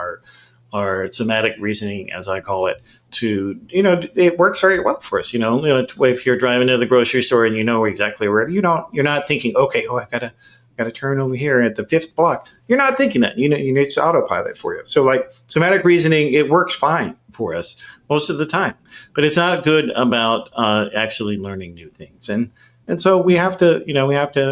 our somatic reasoning, as I call it, to, it works very well for us. If you're driving to the grocery store and you know exactly where, you're not thinking, okay, I gotta turn over here at the 5th block. You're not thinking that. It's autopilot for you. So, like, somatic reasoning, it works fine for us most of the time, but it's not good about actually learning new things. And so we have to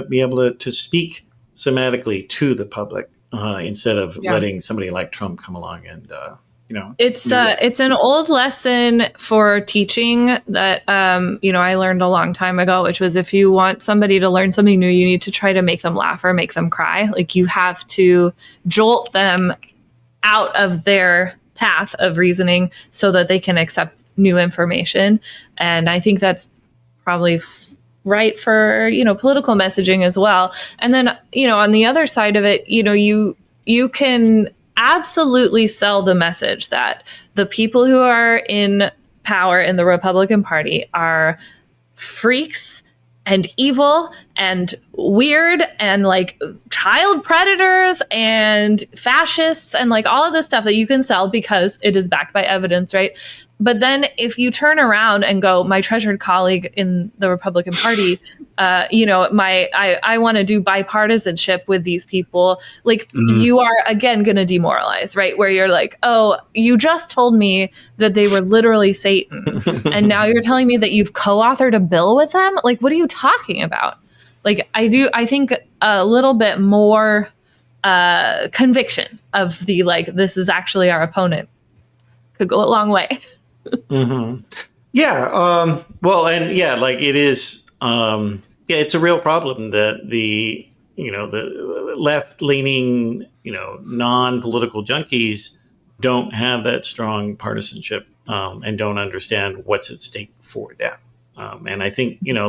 be able to speak somatically to the public, instead of letting somebody like Trump come along and, it's an old lesson for teaching that, I learned a long time ago, which was, if you want somebody to learn something new, you need to try to make them laugh or make them cry. Like, you have to jolt them out of their path of reasoning so that they can accept new information. And I think that's probably right for, political messaging as well. And then, on the other side of it, you can absolutely sell the message that the people who are in power in the Republican Party are freaks and evil and weird and, like, child predators and fascists and, like, all of this stuff that you can sell because it is backed by evidence, right? But then if you turn around and go, my treasured colleague in the Republican Party, I want to do bipartisanship with these people, like, you are again going to demoralize, right? Where you're like, oh, you just told me that they were literally Satan, and now you're telling me that you've co-authored a bill with them? Like, what are you talking about? Like, I think a little bit more conviction of the, like, this is actually our opponent could go a long way. Mm-hmm. Yeah. Well, and yeah, like, it is. It's a real problem that the left-leaning, non-political junkies don't have that strong partisanship, and don't understand what's at stake for them. And I think, there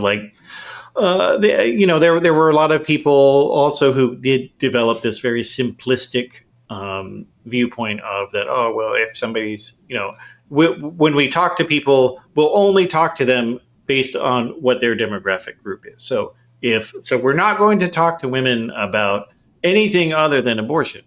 were a lot of people also who did develop this very simplistic viewpoint of that. Oh, well, if somebody's, when we talk to people, we'll only talk to them based on what their demographic group is. So we're not going to talk to women about anything other than abortion,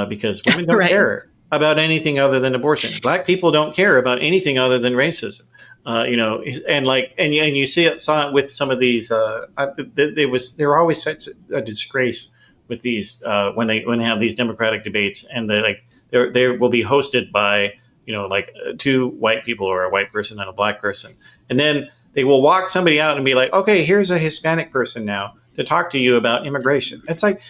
because women don't care about anything other than abortion. Black people don't care about anything other than racism. And you saw it with some of these. They were always such a disgrace with these when they have these Democratic debates, and they will be hosted by two white people, or a white person and a black person, and then they will walk somebody out and be like, okay, here's a Hispanic person now to talk to you about immigration. It's like,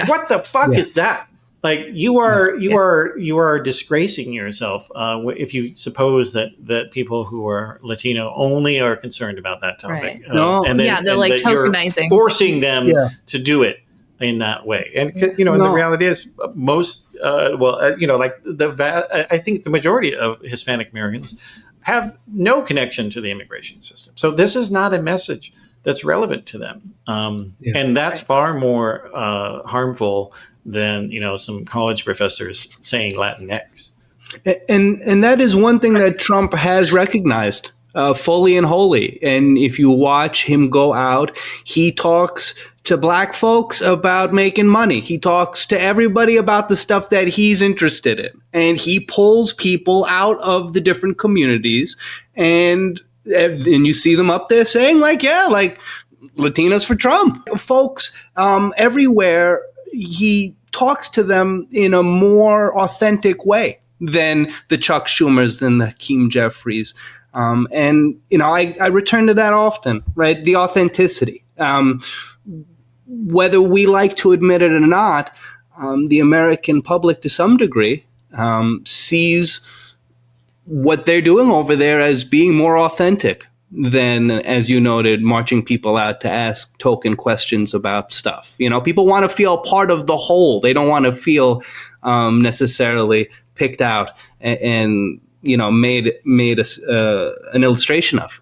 what the fuck is that? Like, you are disgracing yourself if you suppose that people who are Latino only are concerned about that topic. Right. And they're like tokenizing, forcing them to do it in that way. And and the reality is, most I think the majority of Hispanic Americans have no connection to the immigration system. So this is not a message that's relevant to them, and that's far more harmful than some college professors saying Latinx. And that is one thing that Trump has recognized. fully and wholly. And if you watch him go out, he talks to black folks about making money. He talks to everybody about the stuff that he's interested in. And he pulls people out of the different communities, and you see them up there saying like, yeah, like Latinos for Trump. Folks everywhere, he talks to them in a more authentic way than the Chuck Schumers, than the Hakeem Jeffries. And, you know, I return to that often, right? The authenticity. Whether we like to admit it or not, the American public to some degree sees what they're doing over there as being more authentic than, as you noted, marching people out to ask token questions about stuff. You know, people want to feel part of the whole. They don't want to feel necessarily picked out and you know, made an illustration of,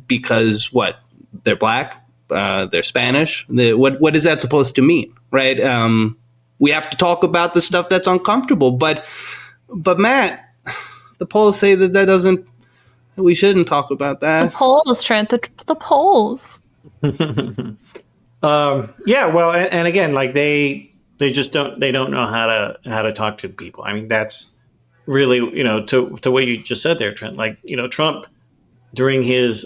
because what, they're black, they're Spanish. What is that supposed to mean, right? We have to talk about the stuff that's uncomfortable, but Matt, the polls say that doesn't. We shouldn't talk about that. The polls, Trent. The polls. Yeah, well, and again, like they just don't know how to talk to people. I mean, that's really, you know, to what you just said there, Trent. Like, you know, Trump during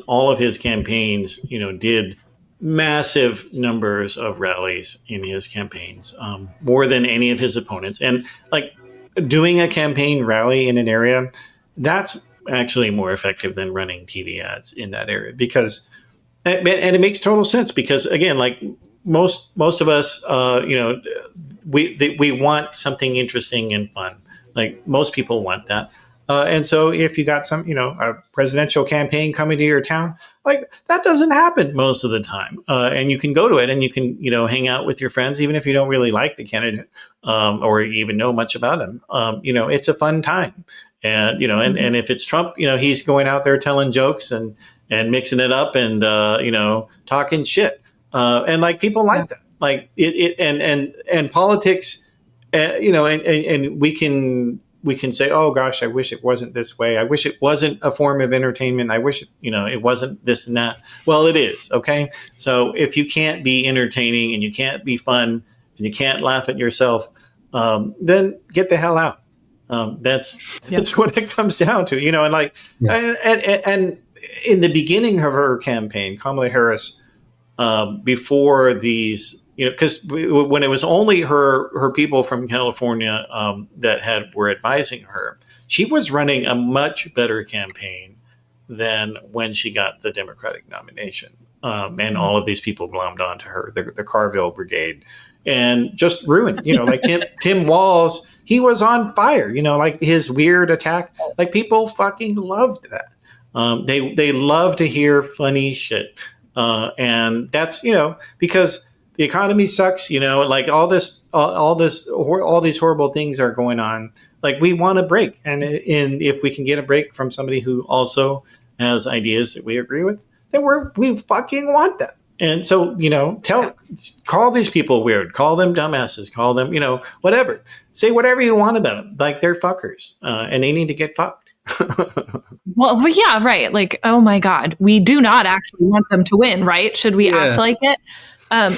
all of his campaigns, you know, did massive numbers of rallies in his campaigns, more than any of his opponents. And like doing a campaign rally in an area, that's actually more effective than running TV ads in that area, because, and it makes total sense, because again, like most of us, you know, we want something interesting and fun. Like most people want that. And so if you got some, you know, a presidential campaign coming to your town, like that doesn't happen most of the time. And you can go to it and you can, you know, hang out with your friends, even if you don't really like the candidate, or even know much about him. You know, it's a fun time. And, you know, and if it's Trump, you know, he's going out there telling jokes and mixing it up and, you know, talking shit. And like people like that, like and politics, you know, and we can say, oh gosh, I wish it wasn't this way. I wish it wasn't a form of entertainment. I wish, you know, it wasn't this and that. Well, it is. Okay. So if you can't be entertaining and you can't be fun and you can't laugh at yourself, then get the hell out. That's what it comes down to, you know, and like, and in the beginning of her campaign, Kamala Harris, before these, you know, because when it was only her people from California that were advising her, she was running a much better campaign than when she got the Democratic nomination. And all of these people glommed onto her, the Carville Brigade, and just ruined, you know, like Tim Walz, he was on fire, you know, like his weird attack, like people fucking loved that. They love to hear funny shit. And that's, you know, because the economy sucks, you know, like all these horrible things are going on. Like we want a break. And if we can get a break from somebody who also has ideas that we agree with, then we fucking want that. And so, you know, call these people weird, call them dumbasses, call them, you know, whatever, say whatever you want about them. Like they're fuckers, and they need to get fucked. Well, yeah, right. Like, oh my God, we do not actually want them to win, right? Should we act like it?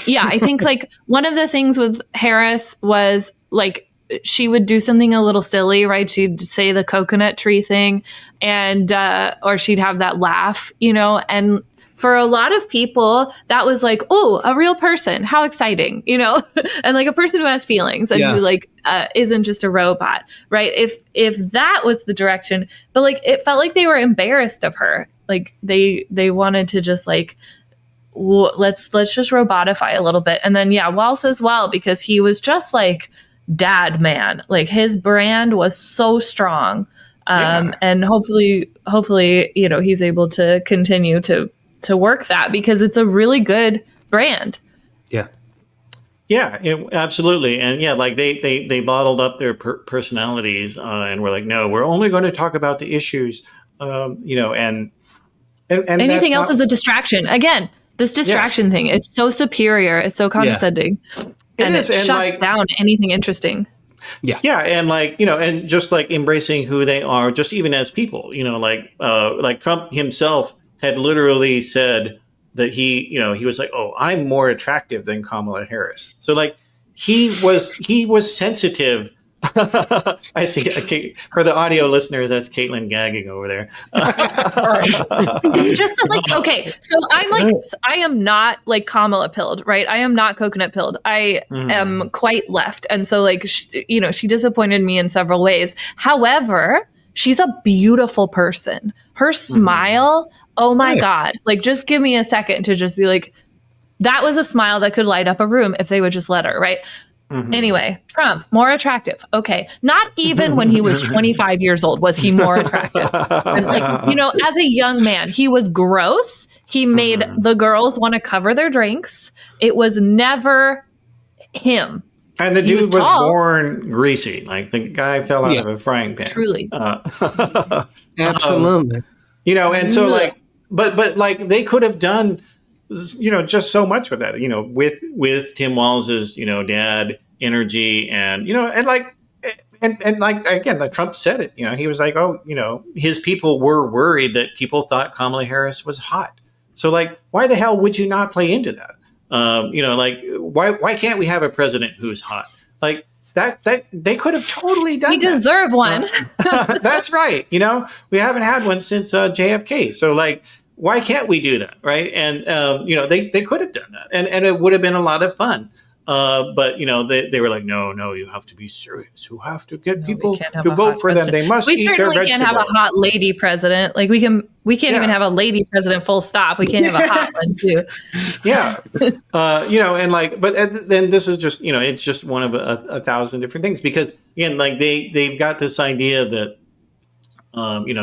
Yeah, I think like one of the things with Harris was like she would do something a little silly, right? She'd say the coconut tree thing, and or she'd have that laugh, you know, and for a lot of people, that was like, oh, a real person. How exciting, you know, and like a person who has feelings and who like isn't just a robot, right? If that was the direction, but like it felt like they were embarrassed of her. Like they wanted to just like, let's just robotify a little bit. And then, Walz as well, because he was just like dad man. Like his brand was so strong. And hopefully, you know, he's able to continue to work that because it's a really good brand. Absolutely. And like they bottled up their personalities and were like, no, we're only going to talk about the issues, you know, and anything else is a distraction. Again, this distraction thing, it's so superior. It's so condescending. And it shuts down anything interesting. Yeah, and like, and just like embracing who they are, just even as people, like Trump himself had literally said that he was like, oh, I'm more attractive than Kamala Harris. So like he was sensitive. I see. Okay, for the audio listeners, that's Caitlin gagging over there. It's just that, like, okay, so I am not like Kamala pilled, right? I am not coconut pilled. I am quite left. And so like, she disappointed me in several ways. However, she's a beautiful person. Her smile, oh my God. Like, just give me a second to just be like, that was a smile that could light up a room if they would just let her, right? Anyway, Trump, more attractive. Okay. Not even when he was 25 years old was he more attractive. And like, as a young man, he was gross. He made the girls want to cover their drinks. It was never him. And the dude was born greasy. Like the guy fell out of a frying pan. Truly. Absolutely. And so like, but like they could have done just so much with that, with Tim Walls's, dad energy and like again, like Trump said it, he was like, oh, his people were worried that people thought Kamala Harris was hot. So like, why the hell would you not play into that? Like why can't we have a president who's hot? Like that they could have totally done. We deserve one. That's right. We haven't had one since JFK. So like, why can't we do that, right? And they could have done that, and it would have been a lot of fun. But they were like, no, you have to be serious. You have to get people to vote for them. They must. We eat certainly their can't have a hot lady president. Like we can't even have a lady president. Full stop. We can't have a hot one too. Yeah, and like, but then this is just it's just one of a thousand different things, because again, like they've got this idea that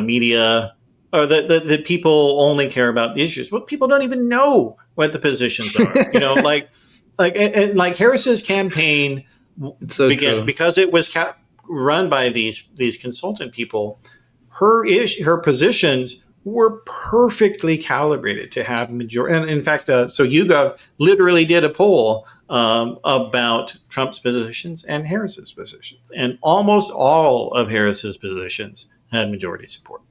media. Or that people only care about the issues. Well, people don't even know what the positions are. Like Harris's campaign began because it was run by these consultant people. Her positions were perfectly calibrated to have majority. And in fact, so YouGov literally did a poll about Trump's positions and Harris's positions, and almost all of Harris's positions had majority support.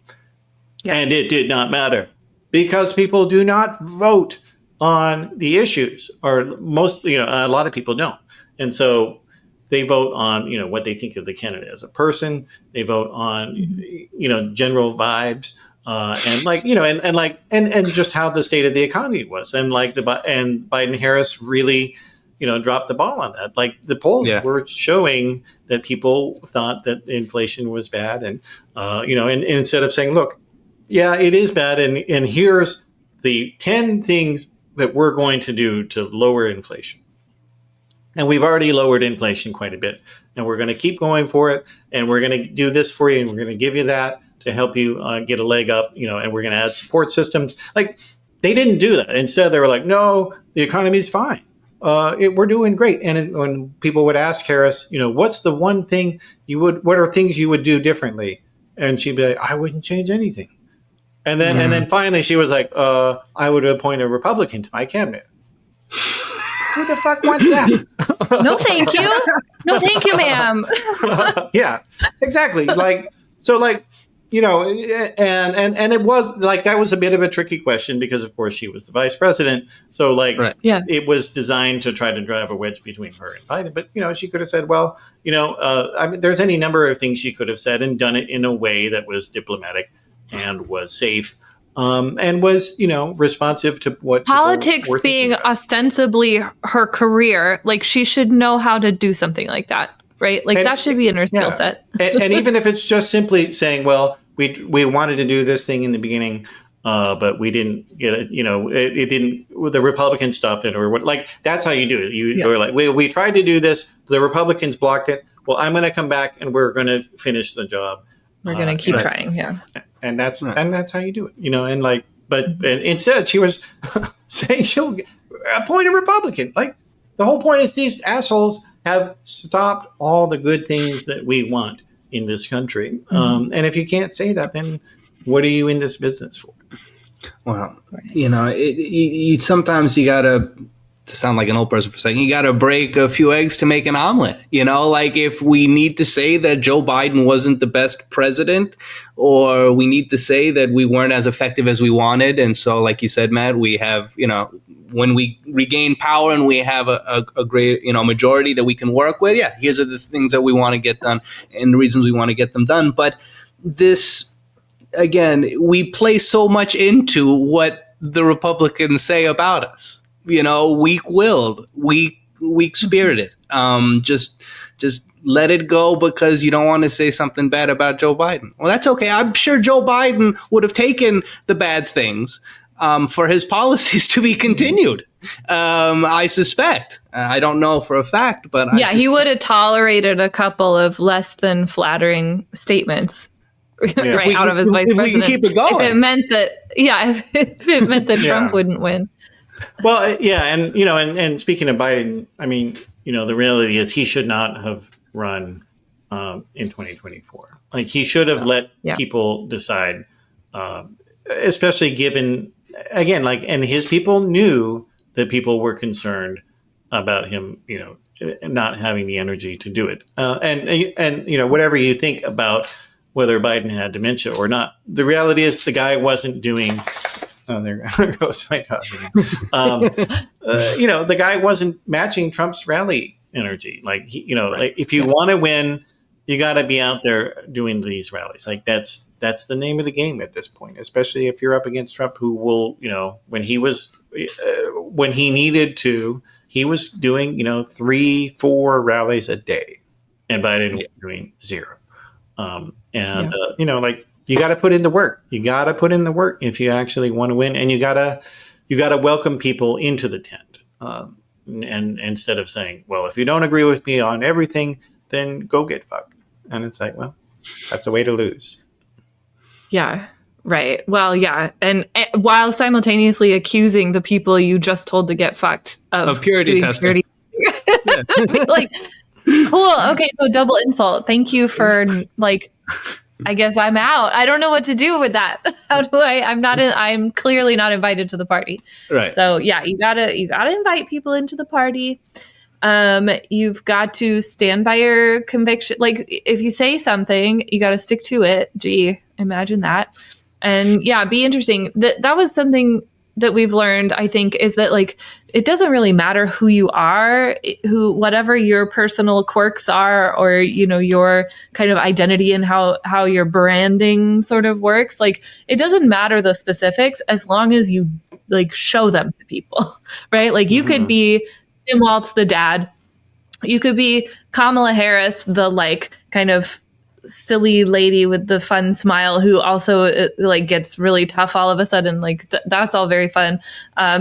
Yeah. And it did not matter because people do not vote on the issues, or most, a lot of people don't. And so they vote on, what they think of the candidate as a person. They vote on, general vibes, and just how the state of the economy was. And like and Biden Harris really, dropped the ball on that. Like the polls were showing that people thought that inflation was bad. And, and instead of saying, look, yeah, it is bad. And here's the 10 things that we're going to do to lower inflation. And we've already lowered inflation quite a bit. And we're going to keep going for it. And we're going to do this for you. And we're going to give you that to help you get a leg up, and we're going to add support systems. Like they didn't do that. Instead, they were like, no, the economy's fine. We're doing great. And when people would ask Harris, what's the one thing what are things you would do differently? And she'd be like, I wouldn't change anything. And then finally she was like, I would appoint a Republican to my cabinet. Who the fuck wants that? No, thank you. No, thank you, ma'am. Yeah, exactly. Like, so like, and it was like, that was a bit of a tricky question because of course she was the vice president. So like, It was designed to try to drive a wedge between her and Biden. But, she could have said, well, I mean, there's any number of things she could have said and done it in a way that was diplomatic and was safe, and was, responsive to what politics being ostensibly her career. Like she should know how to do something like that, right? Like that should be in her skill set. and even if it's just simply saying, well, we wanted to do this thing in the beginning, but we didn't get it. It didn't. The Republicans stopped it, or what? Like that's how you do it. You're like, we tried to do this. The Republicans blocked it. Well, I'm going to come back and we're going to finish the job. We're going to keep trying. Yeah. And that's how you do it, and like, and instead she was saying she'll appoint a Republican. Like the whole point is these assholes have stopped all the good things that we want in this country. And if you can't say that, then what are you in this business for? Well, you sometimes you gotta to sound like an old person for a second, you got to break a few eggs to make an omelet. Like if we need to say that Joe Biden wasn't the best president, or we need to say that we weren't as effective as we wanted. And so, like you said, Matt, we have, when we regain power and we have a great, majority that we can work with. Yeah, here's are the things that we want to get done and the reasons we want to get them done. But this, again, we play so much into what the Republicans say about us. Weak-willed, weak-spirited. Just let it go because you don't want to say something bad about Joe Biden. Well, that's okay. I'm sure Joe Biden would have taken the bad things for his policies to be continued. I suspect. I don't know for a fact, but he would have tolerated a couple of less than flattering statements. Out of his vice president. We can keep it going. If it meant that, Trump wouldn't win. Well, and speaking of Biden, I mean, the reality is he should not have run in 2024. Like he should have let people decide, especially given, again, and his people knew that people were concerned about him, not having the energy to do it. And whatever you think about whether Biden had dementia or not, the reality is the guy wasn't doing. Oh, there goes my dog. The guy wasn't matching Trump's rally energy. Like, like if you want to win, you got to be out there doing these rallies. Like that's the name of the game at this point, especially if you're up against Trump, who will, when he needed to, he was doing, 3-4 rallies a day, and Biden was doing 0. You got to put in the work. You got to put in the work if you actually want to win, and you got to welcome people into the tent. And instead of saying, well, if you don't agree with me on everything, then go get fucked. And it's like, well, that's a way to lose. Yeah. Right. Well, yeah. And while simultaneously accusing the people you just told to get fucked of purity testing. Like, cool. Okay. So double insult. Thank you for I guess I'm out. I don't know what to do with that. How do I'm clearly not invited to the party. Right. So yeah, you gotta invite people into the party. You've got to stand by your conviction. Like if you say something, you got to stick to it. Gee, imagine that. And yeah, be interesting. That was something that we've learned, I think, is that it doesn't really matter who you are, whatever your personal quirks are, or, your kind of identity and how your branding sort of works. It doesn't matter the specifics as long as you show them to people, right? You could be Tim Walz, the dad. You could be Kamala Harris, the kind of silly lady with the fun smile who also gets really tough all of a sudden. That's all very fun.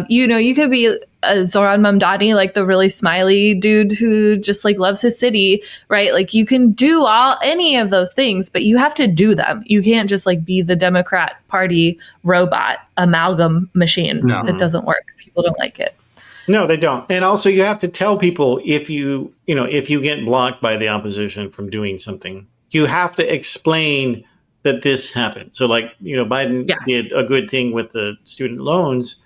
You could be Zoran Mamdani, the really smiley dude who just loves his city, right? You can do any of those things, but you have to do them. You can't just be the Democrat Party robot amalgam machine. No. It doesn't work. People don't like it. No, they don't. And also you have to tell people if you get blocked by the opposition from doing something, you have to explain that this happened. So Biden did a good thing with the student loans.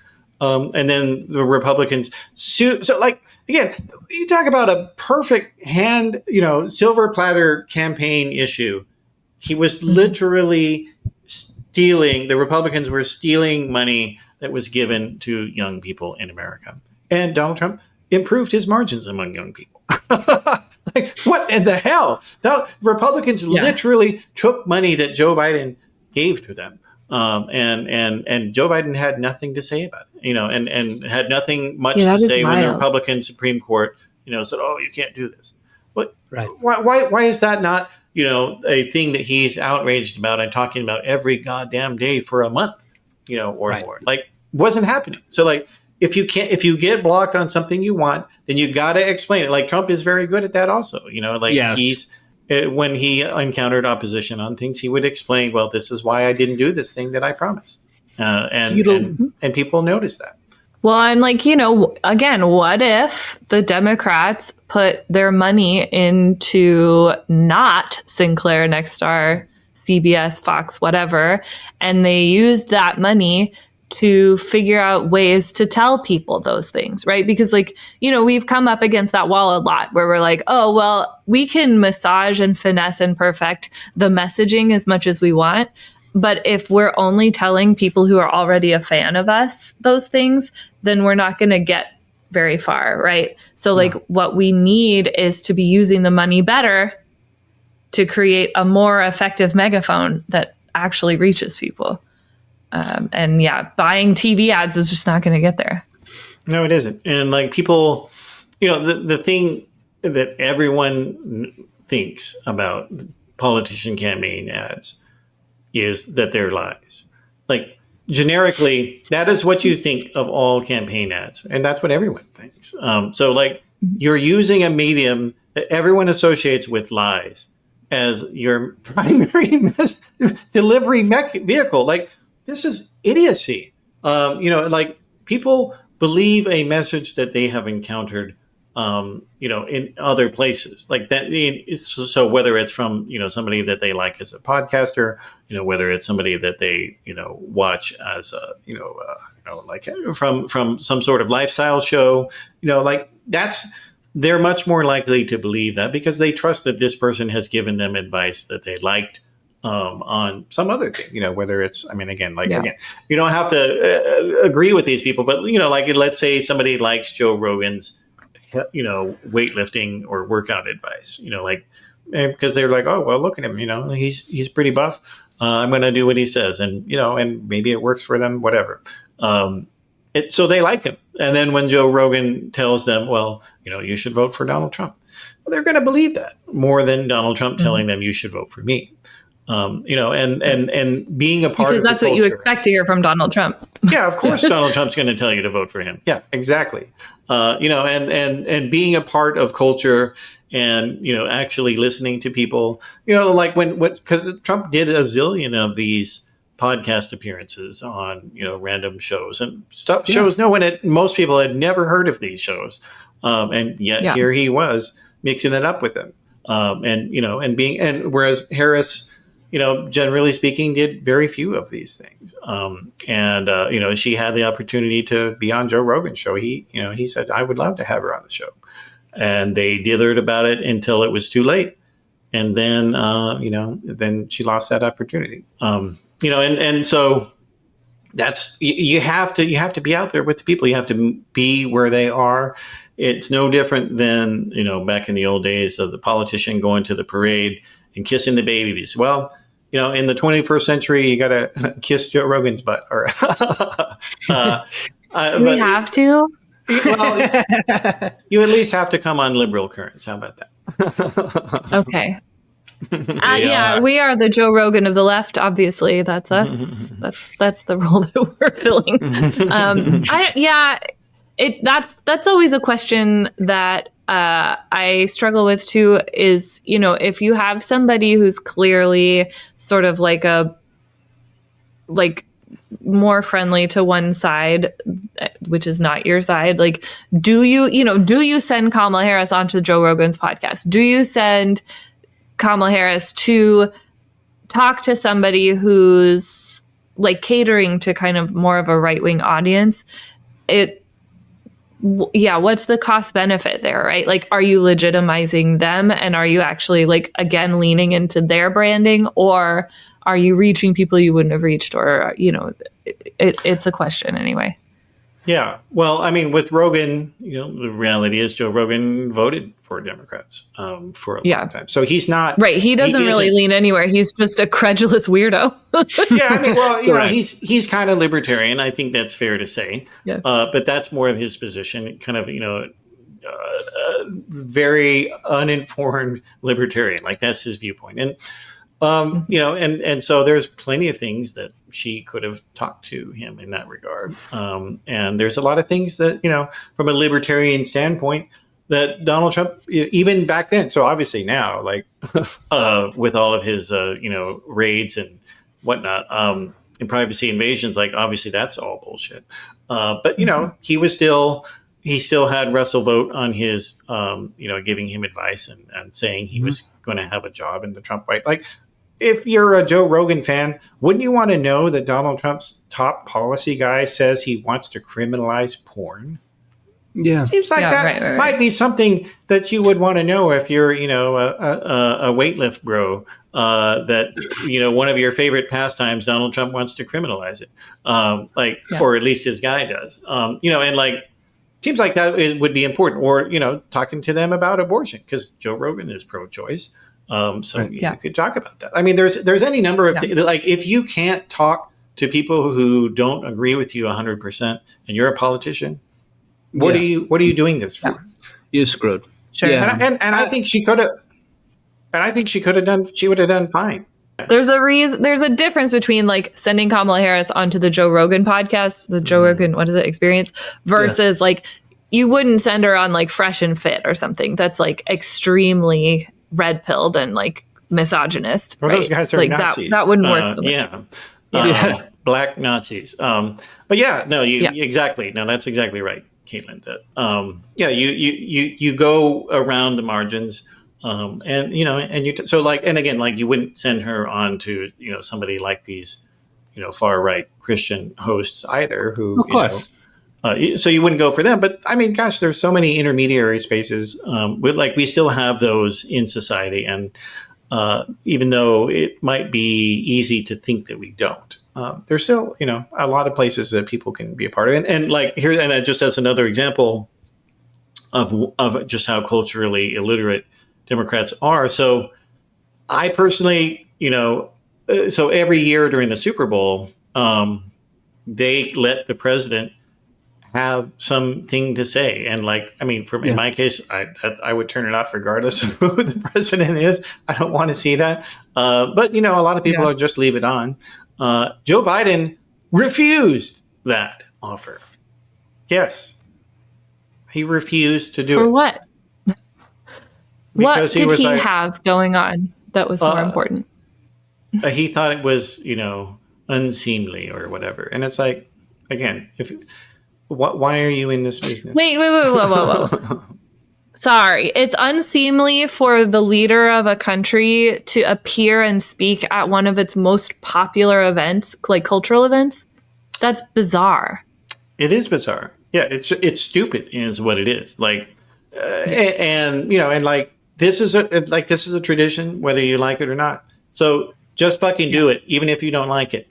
And then the Republicans sue. So again, you talk about a perfect silver platter campaign issue. He was literally the Republicans were stealing money that was given to young people in America. And Donald Trump improved his margins among young people. What in the hell? Republicans literally took money that Joe Biden gave to them. And Joe Biden had nothing to say about it, and had nothing much to say when the Republican Supreme Court, said, "Oh, you can't do this." But right. Why is that not, a thing that he's outraged about and talking about every goddamn day for a month, or right. more? Wasn't happening. So if you get blocked on something you want, then you got to explain it. Trump is very good at that also. Yes. When he encountered opposition on things, he would explain, well, this is why I didn't do this thing that I promised. And people notice that. Well, and again, what if the Democrats put their money into not Sinclair, Nexstar, CBS, Fox, whatever, and they used that money to figure out ways to tell people those things, right? Because like, we've come up against that wall a lot where we're like, oh, well, we can massage and finesse and perfect the messaging as much as we want. But if we're only telling people who are already a fan of us those things, then we're not going to get very far, right? So like what we need is to be using the money better to create a more effective megaphone that actually reaches people. And buying TV ads is just not going to get there. No, it isn't. And like people, the thing that everyone thinks about politician campaign ads is that they're lies. Like generically, that is what you think of all campaign ads. And that's what everyone thinks. So like you're using a medium that everyone associates with lies as your primary delivery vehicle. Like, this is idiocy. Like people believe a message that they have encountered, in other places like that. So whether it's from, somebody that they like as a podcaster, whether it's somebody that they, watch as a, like from some sort of lifestyle show, like they're much more likely to believe that because they trust that this person has given them advice that they liked on some other thing, whether it's, again, you don't have to agree with these people, but, like, let's say somebody likes Joe Rogan's, weightlifting or workout advice, because they're like, oh, well, look at him, he's pretty buff. I'm going to do what he says. And, and maybe it works for them, whatever. So they like him. And then when Joe Rogan tells them, well, you should vote for Donald Trump, well, they're going to believe that more than Donald Trump telling them you should vote for me. And being a part of the culture. Because that's what you expect to hear from Donald Trump. Yeah, of course, Donald Trump's going to tell you to vote for him. Yeah, exactly. And being a part of culture and, actually listening to people, like because Trump did a zillion of these podcast appearances on, random shows and stuff, shows most people had never heard of these shows. And yet here he was mixing it up with them. And whereas Harris, generally speaking, did very few of these things. She had the opportunity to be on Joe Rogan's show. He said, I would love to have her on the show. And they dithered about it until it was too late. And then, then she lost that opportunity. And so that's, you have to be out there with the people. You have to be where they are. It's no different than, back in the old days of the politician going to the parade and kissing the babies. Well, in the 21st century, you got to kiss Joe Rogan's butt. Or, do we have to? Well, you at least have to come on liberal currents. How about that? Okay. We are the Joe Rogan of the left. Obviously, that's us. That's the role that we're filling. That's always a question that I struggle with too. Is if you have somebody who's clearly sort of like more friendly to one side, which is not your side, like do you send Kamala Harris onto Joe Rogan's podcast? Do you send Kamala Harris to talk to somebody who's like catering to kind of more of a right-wing audience? What's the cost benefit there, right? Like, are you legitimizing them and are you actually like, again, leaning into their branding, or are you reaching people you wouldn't have reached? Or, it's a question anyway. Yeah. Well, with Rogan, the reality is Joe Rogan voted for Democrats for a long time. So he's not... Right. He doesn't really lean anywhere. He's just a credulous weirdo. He's kind of libertarian. I think that's fair to say. Yeah. But that's more of his position, kind of, very uninformed libertarian. Like, that's his viewpoint. And, and so there's plenty of things that she could have talked to him in that regard. And there's a lot of things that, from a libertarian standpoint, that Donald Trump, even back then, so obviously now, like with all of his, raids and whatnot, and privacy invasions, like obviously that's all bullshit. But, he still had Russell vote on his, giving him advice and saying he was going to have a job in the Trump White. Like, if you're a Joe Rogan fan, wouldn't you want to know that Donald Trump's top policy guy says he wants to criminalize porn? Yeah. Seems like that might be something that you would want to know if you're, a weightlift bro. That one of your favorite pastimes, Donald Trump wants to criminalize it, or at least his guy does. And like, seems like that would be important. Or talking to them about abortion because Joe Rogan is pro-choice. You could talk about that. I mean, there's any number of things. Like, if you can't talk to people who don't agree with you 100%, and you're a politician. What are you doing this for? You're screwed. Sure. Yeah. And I think she could have. And I think she would have done fine. There's a difference between like sending Kamala Harris onto the Joe Rogan podcast, the Joe Rogan, what is it, experience, versus like you wouldn't send her on like Fresh and Fit or something that's like extremely red pilled and like misogynist. Well, right? those guys are like Nazis. That wouldn't work. So Black Nazis. But exactly. No, that's exactly right, Caitlin. That you go around the margins. And you wouldn't send her on to somebody like these far right Christian hosts either, who of course so you wouldn't go for them. But I mean, gosh, there's so many intermediary spaces. We still have those in society, and even though it might be easy to think that we don't, there's still a lot of places that people can be a part of. And like here, and just as another example of just how culturally illiterate Democrats are. So I personally, so every year during the Super Bowl, they let the president have something to say. And in my case, I would turn it off regardless of who the president is. I don't want to see that. But, a lot of people will just leave it on. Joe Biden refused that offer. Yes. He refused to do it. For what? What did he like, have going on that was more important? He thought it was, unseemly or whatever. And it's like, again, why are you in this business? Wait, whoa. Sorry. It's unseemly for the leader of a country to appear and speak at one of its most popular events, like cultural events. That's bizarre. It is bizarre. Yeah, it's stupid is what it is. This is a tradition, whether you like it or not. So just fucking do it, even if you don't like it.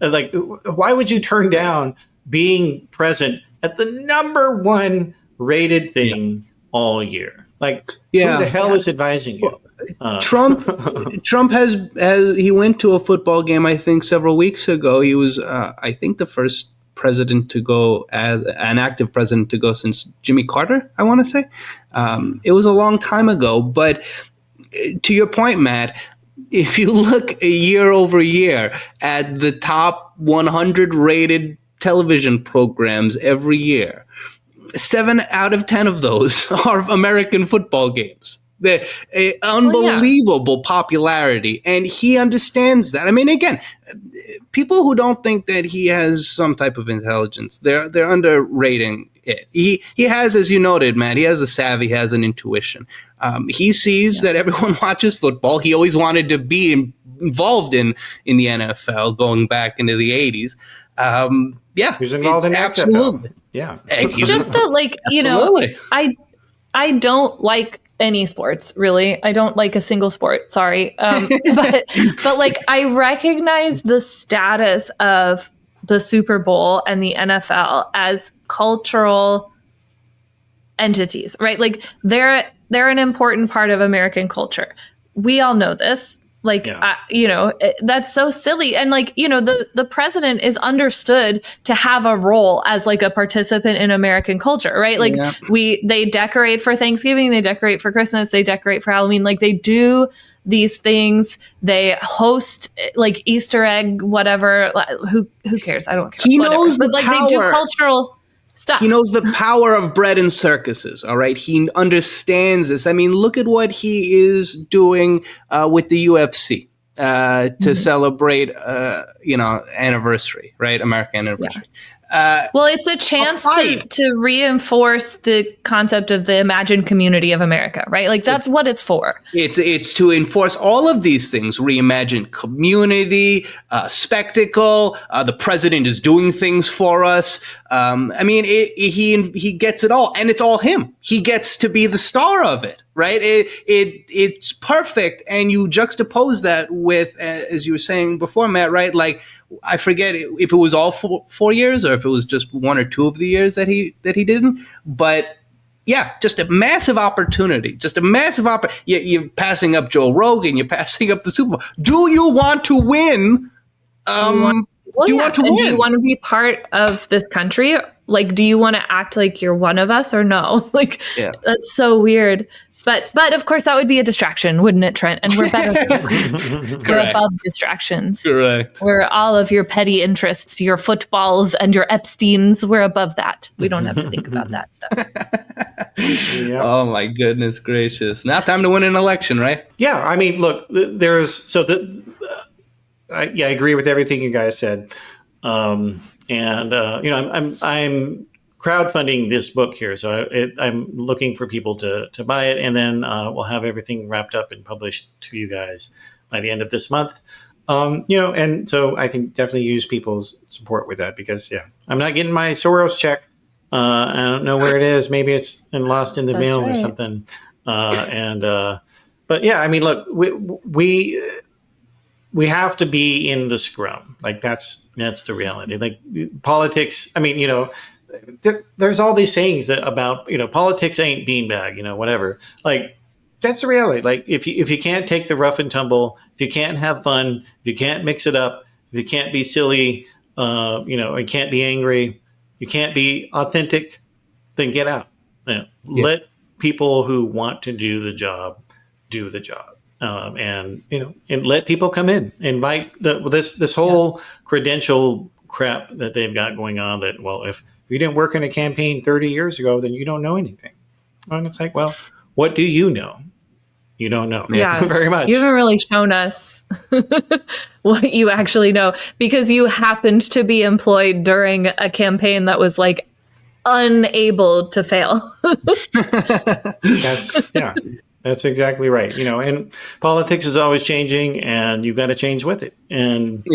Like, why would you turn down being present at the number one rated thing all year? Like, who the hell is advising you? Trump has he went to a football game, I think, several weeks ago. He was, I think, the first president to go, as an active president to go since Jimmy Carter, I want to say. It was a long time ago, but to your point, Matt, if you look year over year at the top 100 rated television programs every year, 7 out of 10 of those are American football games. Unbelievable popularity, and he understands that. I mean, again, people who don't think that he has some type of intelligence, they're underrating it. He has, as you noted, Matt, he has a savvy, he has an intuition. He sees that everyone watches football. He always wanted to be involved in the NFL, going back into the 80s. He's involved in absolutely. XFL. Yeah, it's just that, I don't like any sports, really. I don't like a single sport. Sorry. But I recognize the status of the Super Bowl and the NFL as cultural entities, right? Like they're an important part of American culture. We all know this. That's so silly. And the president is understood to have a role as like a participant in American culture, right? Like they decorate for Thanksgiving, they decorate for Christmas, they decorate for Halloween. Like they do these things, they host like Easter egg, whatever. Who cares? I don't care. He knows the power. They do cultural stuff. He knows the power of bread and circuses, all right? He understands this. I mean, look at what he is doing with the UFC to celebrate, anniversary, right? American anniversary. Well, it's a chance fight. to reinforce the concept of the imagined community of America, right? Like that's what it's for. It's to enforce all of these things: reimagined community, spectacle. The president is doing things for us. I mean, he gets it all, and it's all him. He gets to be the star of it, right? It's perfect, and you juxtapose that with, as you were saying before, Matt, right? Like, I forget if it was all 4 years or if it was just 1 or 2 of the years that he didn't, but. Yeah, just a massive opportunity. Just a massive opportunity. You're passing up Joe Rogan. You're passing up the Super Bowl. Do you want to win? Do you want to win? Do you want to be part of this country? Like, do you want to act like you're one of us or no? Like, that's so weird. But of course, that would be a distraction, wouldn't it, Trent? And we're better. We're above distractions. Correct. We're all of your petty interests, your footballs and your Epsteins. We're above that. We don't have to think about that stuff. Yep. Oh my goodness gracious! Now time to win an election, right? Yeah, I mean, look, I agree with everything you guys said, I'm crowdfunding this book here, so I'm looking for people to buy it, and then we'll have everything wrapped up and published to you guys by the end of this month. And so I can definitely use people's support with that because, I'm not getting my Soros check. I don't know where it is. Maybe it's been lost in the mail or something. But yeah, I mean, look, we have to be in the scrum. Like that's the reality. Like politics. I mean, there's all these sayings that about politics ain't beanbag. Whatever. Like that's the reality. Like if you can't take the rough and tumble, if you can't have fun, if you can't mix it up, if you can't be silly, you can't be angry. You can't be authentic, then get out. Let people who want to do the job do the job, and let people come in. Invite this whole credential crap that they've got going on. That if you didn't work in a campaign 30 years ago, then you don't know anything. And it's like, well, what do you know? You don't know. Yeah, very much. You haven't really shown us what you actually know because you happened to be employed during a campaign that was like unable to fail. That's exactly right. And politics is always changing, and you've got to change with it. And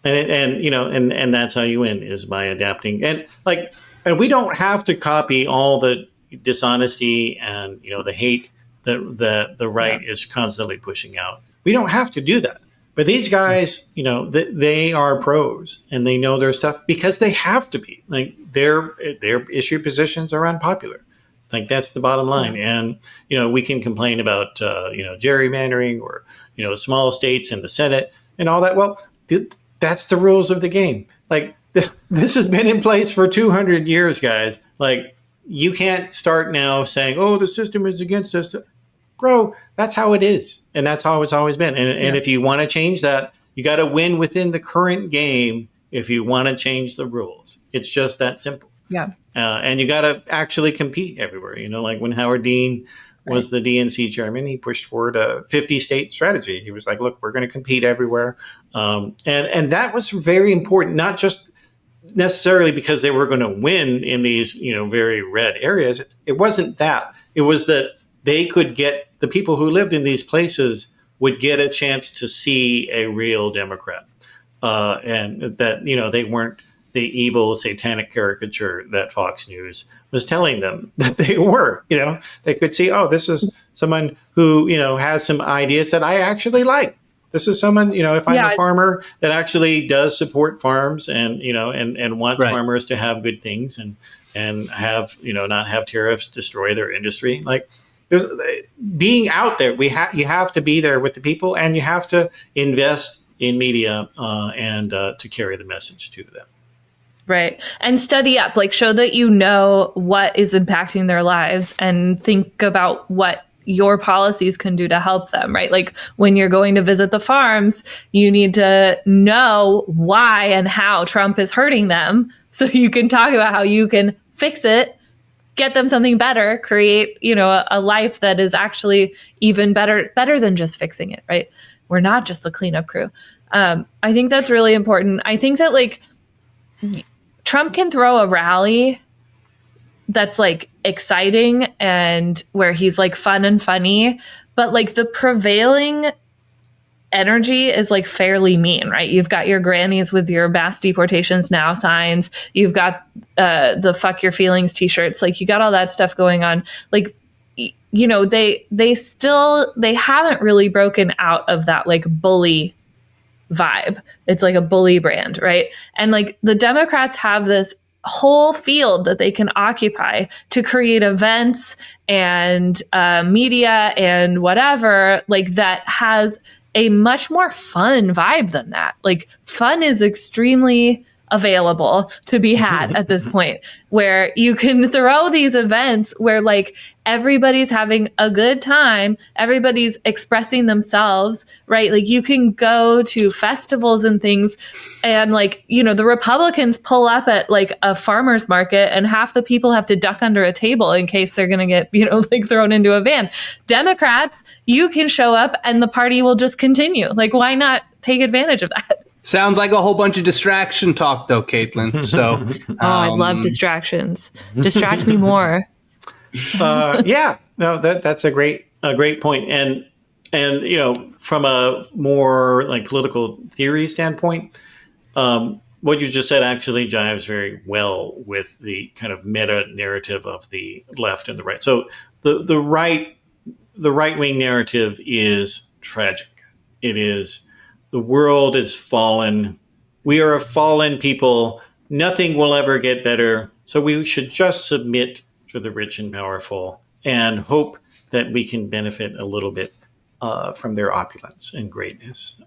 and that's how you win is by adapting. And we don't have to copy all the dishonesty and the hate that the right is constantly pushing out. We don't have to do that. But these guys, they are pros and they know their stuff because they have to be. Like their issue positions are unpopular. Like that's the bottom line. And we can complain about gerrymandering or small states in the Senate and all that. Well, that's the rules of the game. Like this has been in place for 200 years, guys. Like you can't start now saying, "Oh, the system is against us." Bro, that's how it is. And that's how it's always been. And if you want to change that, you got to win within the current game if you want to change the rules. It's just that simple. Yeah. And you got to actually compete everywhere. Like when Howard Dean was the DNC chairman, he pushed forward a 50-state strategy. He was like, look, we're going to compete everywhere. And that was very important, not just necessarily because they were going to win in these, very red areas. It wasn't that. It was that they could get the people who lived in these places would get a chance to see a real Democrat, and that they weren't the evil satanic caricature that Fox News was telling them that they were. They could see, oh, this is someone who has some ideas that I actually like. This is someone if I'm a farmer that actually does support farms and and wants farmers to have good things and have not have tariffs destroy their industry. Like there's being out there. You have to be there with the people, and you have to invest in media and to carry the message to them. Right. And study up, like show that you know what is impacting their lives and think about what your policies can do to help them, right? Like when you're going to visit the farms, you need to know why and how Trump is hurting them so you can talk about how you can fix it, get them something better, create, a life that is actually even better than just fixing it, right? We're not just the cleanup crew. I think that's really important. I think that Trump can throw a rally that's like exciting and where he's like fun and funny, but like the prevailing energy is like fairly mean, right? You've got your grannies with your mass deportations now signs. You've got the fuck your feelings t-shirts. Like you got all that stuff going on. Like, you know, they haven't really broken out of that like bully vibe. It's like a bully brand, right? And like the Democrats have this whole field that they can occupy to create events and media and whatever, like that has a much more fun vibe than that. Like fun is extremely available to be had at this point, where you can throw these events where like everybody's having a good time, everybody's expressing themselves, right? Like you can go to festivals and things, and like, you know, the Republicans pull up at like a farmer's market and half the people have to duck under a table in case they're going to get, you know, like thrown into a van. Democrats, you can show up and the party will just continue. Like, why not take advantage of that? Sounds like a whole bunch of distraction talk, though, Caitlin. So, I love distractions. Distract me more. Yeah, no, that's a great point. And you know, from a more like political theory standpoint, what you just said actually jives very well with the kind of meta narrative of the left and the right. So the right wing narrative is tragic. It is. The world is fallen. We are a fallen people. Nothing will ever get better. So we should just submit to the rich and powerful and hope that we can benefit a little bit from their opulence and greatness.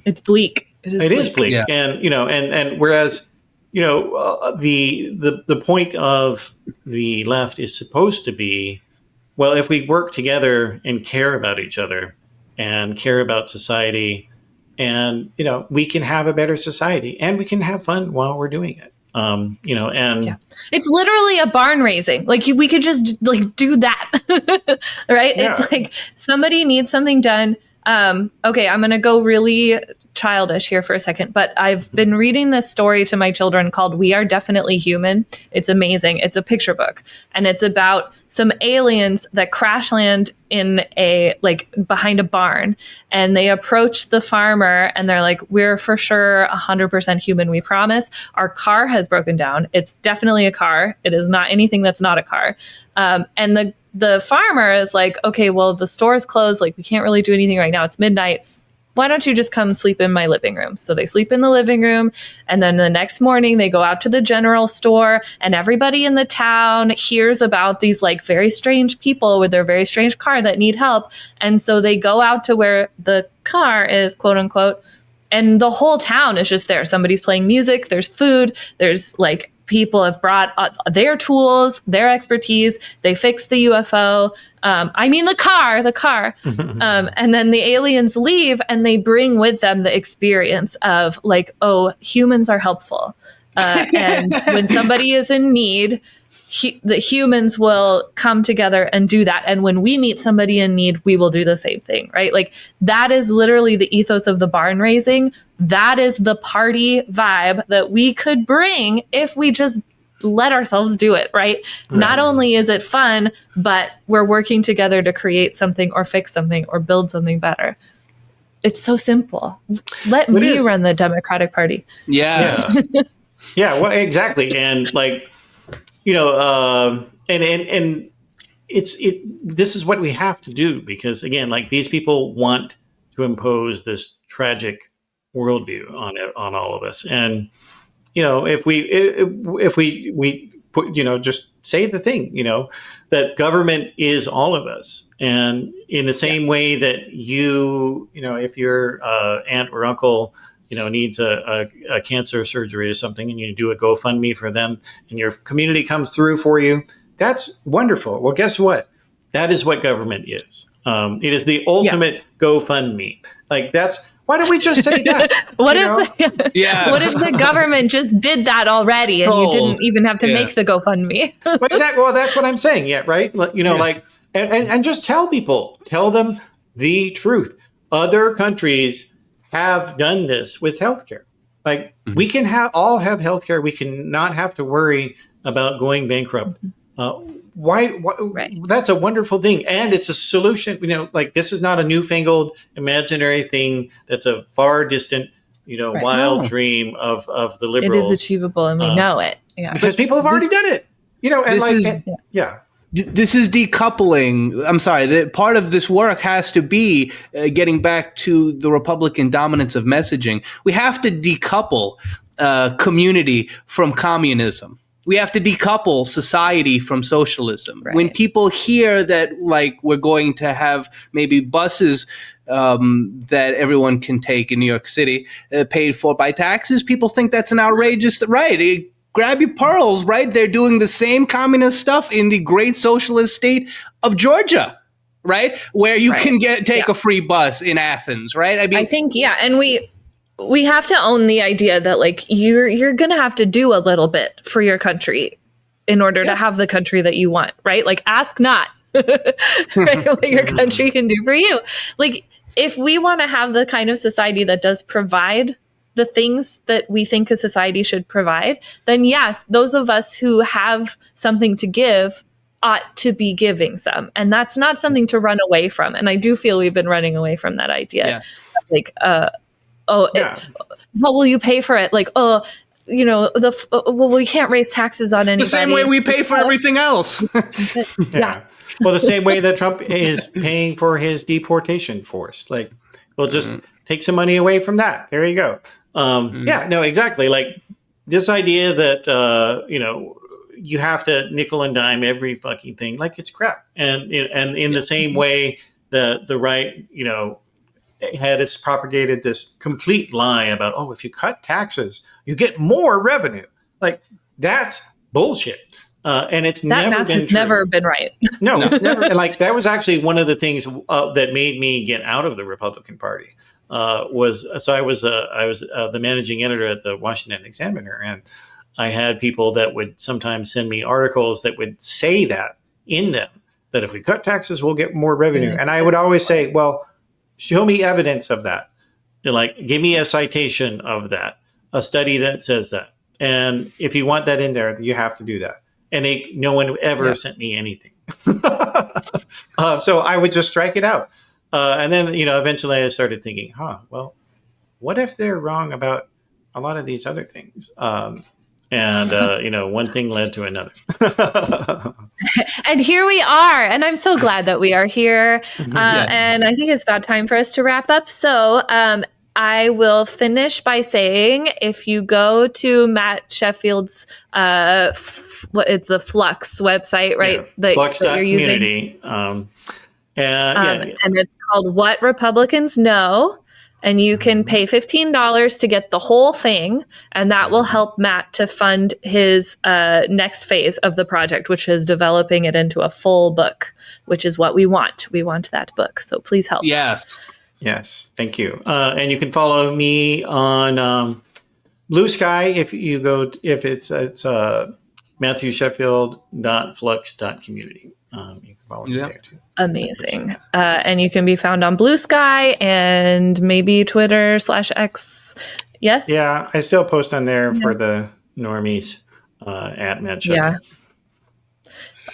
It's bleak. It is bleak. Yeah. And, you know, and whereas, you know, the point of the left is supposed to be, well, if we work together and care about each other and care about society, and, you know, we can have a better society and we can have fun while we're doing it. You know, and yeah. It's literally a barn raising. Like we could just like do that, right? Yeah. It's like somebody needs something done. Okay, I'm going to go really childish here for a second, but I've been reading this story to my children called We Are Definitely Human. It's amazing. It's a picture book, and it's about some aliens that crash land in a like behind a barn, and they approach the farmer and they're like, we're for sure 100% human. We promise. Our car has broken down. It's definitely a car. It is not anything that's not a car. And the farmer is like, okay, well, the store is closed. Like we can't really do anything right now. It's midnight. Why don't you just come sleep in my living room? So they sleep in the living room. And then the next morning they go out to the general store, and everybody in the town hears about these like very strange people with their very strange car that need help. And so they go out to where the car is, quote unquote, and the whole town is just there. Somebody's playing music. There's food. There's like people have brought their tools, their expertise. They fixed the UFO. The car. And then the aliens leave and they bring with them the experience of like, oh, humans are helpful. And when somebody is in need, the humans will come together and do that. And when we meet somebody in need, we will do the same thing, right? Like that is literally the ethos of the barn raising. That is the party vibe that we could bring if we just let ourselves do it, right? Not only is it fun, but we're working together to create something or fix something or build something better. It's so simple. Let me run the Democratic Party. Yes. Yeah, well, exactly. And like, you know, and this is what we have to do, because again, like these people want to impose this tragic worldview on all of us. And, you know, if we put, you know, just say the thing, you know, that government is all of us. And in the same way that you know, if your aunt or uncle, you know, needs a cancer surgery or something, and you do a GoFundMe for them and your community comes through for you, that's wonderful. Well, guess what? That is what government is. It is the ultimate GoFundMe. Like why don't we just say that? What if the government just did that already and you didn't even have to make the GoFundMe? Well, that's what I'm saying. Yeah. Right. You know, like, and just tell them the truth. Other countries have done this with healthcare. Like we can all have healthcare. We can not have to worry about going bankrupt. Why Right. That's a wonderful thing. And it's a solution, like this is not a newfangled imaginary thing. That's a far distant, Right. wild dream of the liberals. It is achievable and we know it. Yeah. Because people have already done it, yeah. This is decoupling. I'm sorry. Part of this work has to be getting back to the Republican dominance of messaging. We have to decouple community from communism. We have to decouple society from socialism. Right. When people hear that, like, we're going to have maybe buses that everyone can take in New York City paid for by taxes, people think that's an outrageous right. Grab your pearls, right? They're doing the same communist stuff in the great socialist state of Georgia, right? Where you can take a free bus in Athens, right? I think, and we have to own the idea that like you're going to have to do a little bit for your country in order to have the country that you want, right? Like ask not right, what your country can do for you. Like if we want to have the kind of society that does provide the things that we think a society should provide, then yes, those of us who have something to give ought to be giving some. And that's not something to run away from. And I do feel we've been running away from that idea. Yeah. Like, how will you pay for it? Like, well, we can't raise taxes on anybody. The same way we pay for everything else. Yeah. Well, the same way that Trump is paying for his deportation force. Like, we'll just take some money away from that. There you go. Yeah, no, exactly. Like this idea that, you have to nickel and dime every fucking thing, like it's crap. And in the same way the right, had us propagated this complete lie about, if you cut taxes, you get more revenue. Like that's bullshit. And it's never been right. No, it's never. And like that was actually one of the things that made me get out of the Republican Party. I was the managing editor at the Washington Examiner, and I had people that would sometimes send me articles that would say that in them, that if we cut taxes, we'll get more revenue. And I would always say, well, show me evidence of that. Like, give me a citation of that, a study that says that. And if you want that in there, you have to do that. And no one ever sent me anything. So I would just strike it out. And then, eventually I started thinking, well, what if they're wrong about a lot of these other things? And one thing led to another. And here we are. And I'm so glad that we are here. And I think it's about time for us to wrap up. So I will finish by saying, if you go to Matt Sheffield's, it's the Flux website, right? Yeah, Flux.community. And it's called What Republicans Know. And you can pay $15 to get the whole thing. And that will help Matt to fund his next phase of the project, which is developing it into a full book, which is what we want. We want that book. So please help. Yes. Thank you. And you can follow me on Blue Sky if it's Matthew Sheffield.flux.community. You can follow me there too. Amazing. And you can be found on Blue Sky and maybe Twitter/X. Yes. Yeah, I still post on there for the normies at Matt Sheffield.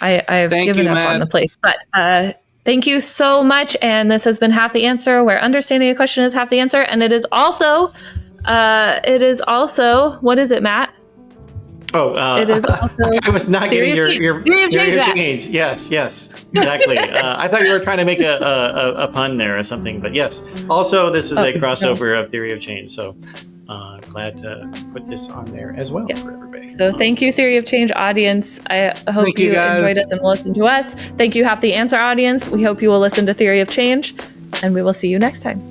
Yeah. I've given up on the place, but thank you so much. And this has been Half the Answer, where understanding a question is half the answer. And it is also, what is it, Matt? It is also. I was not getting your theory of change. Yes, exactly. I thought you were trying to make a pun there or something, but yes. Also, this is a crossover of theory of change. So glad to put this on there as well for everybody. So thank you, Theory of Change audience. I hope you enjoyed us and will listen to us. Thank you, Half the Answer audience. We hope you will listen to Theory of Change, and we will see you next time.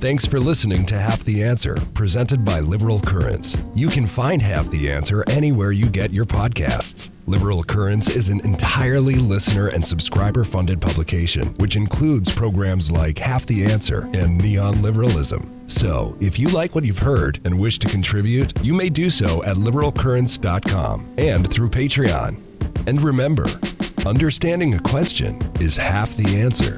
Thanks for listening to Half the Answer, presented by Liberal Currents. You can find Half the Answer anywhere you get your podcasts. Liberal Currents is an entirely listener and subscriber-funded publication, which includes programs like Half the Answer and Neon Liberalism. So, if you like what you've heard and wish to contribute, you may do so at liberalcurrents.com and through Patreon. And remember, understanding a question is half the answer.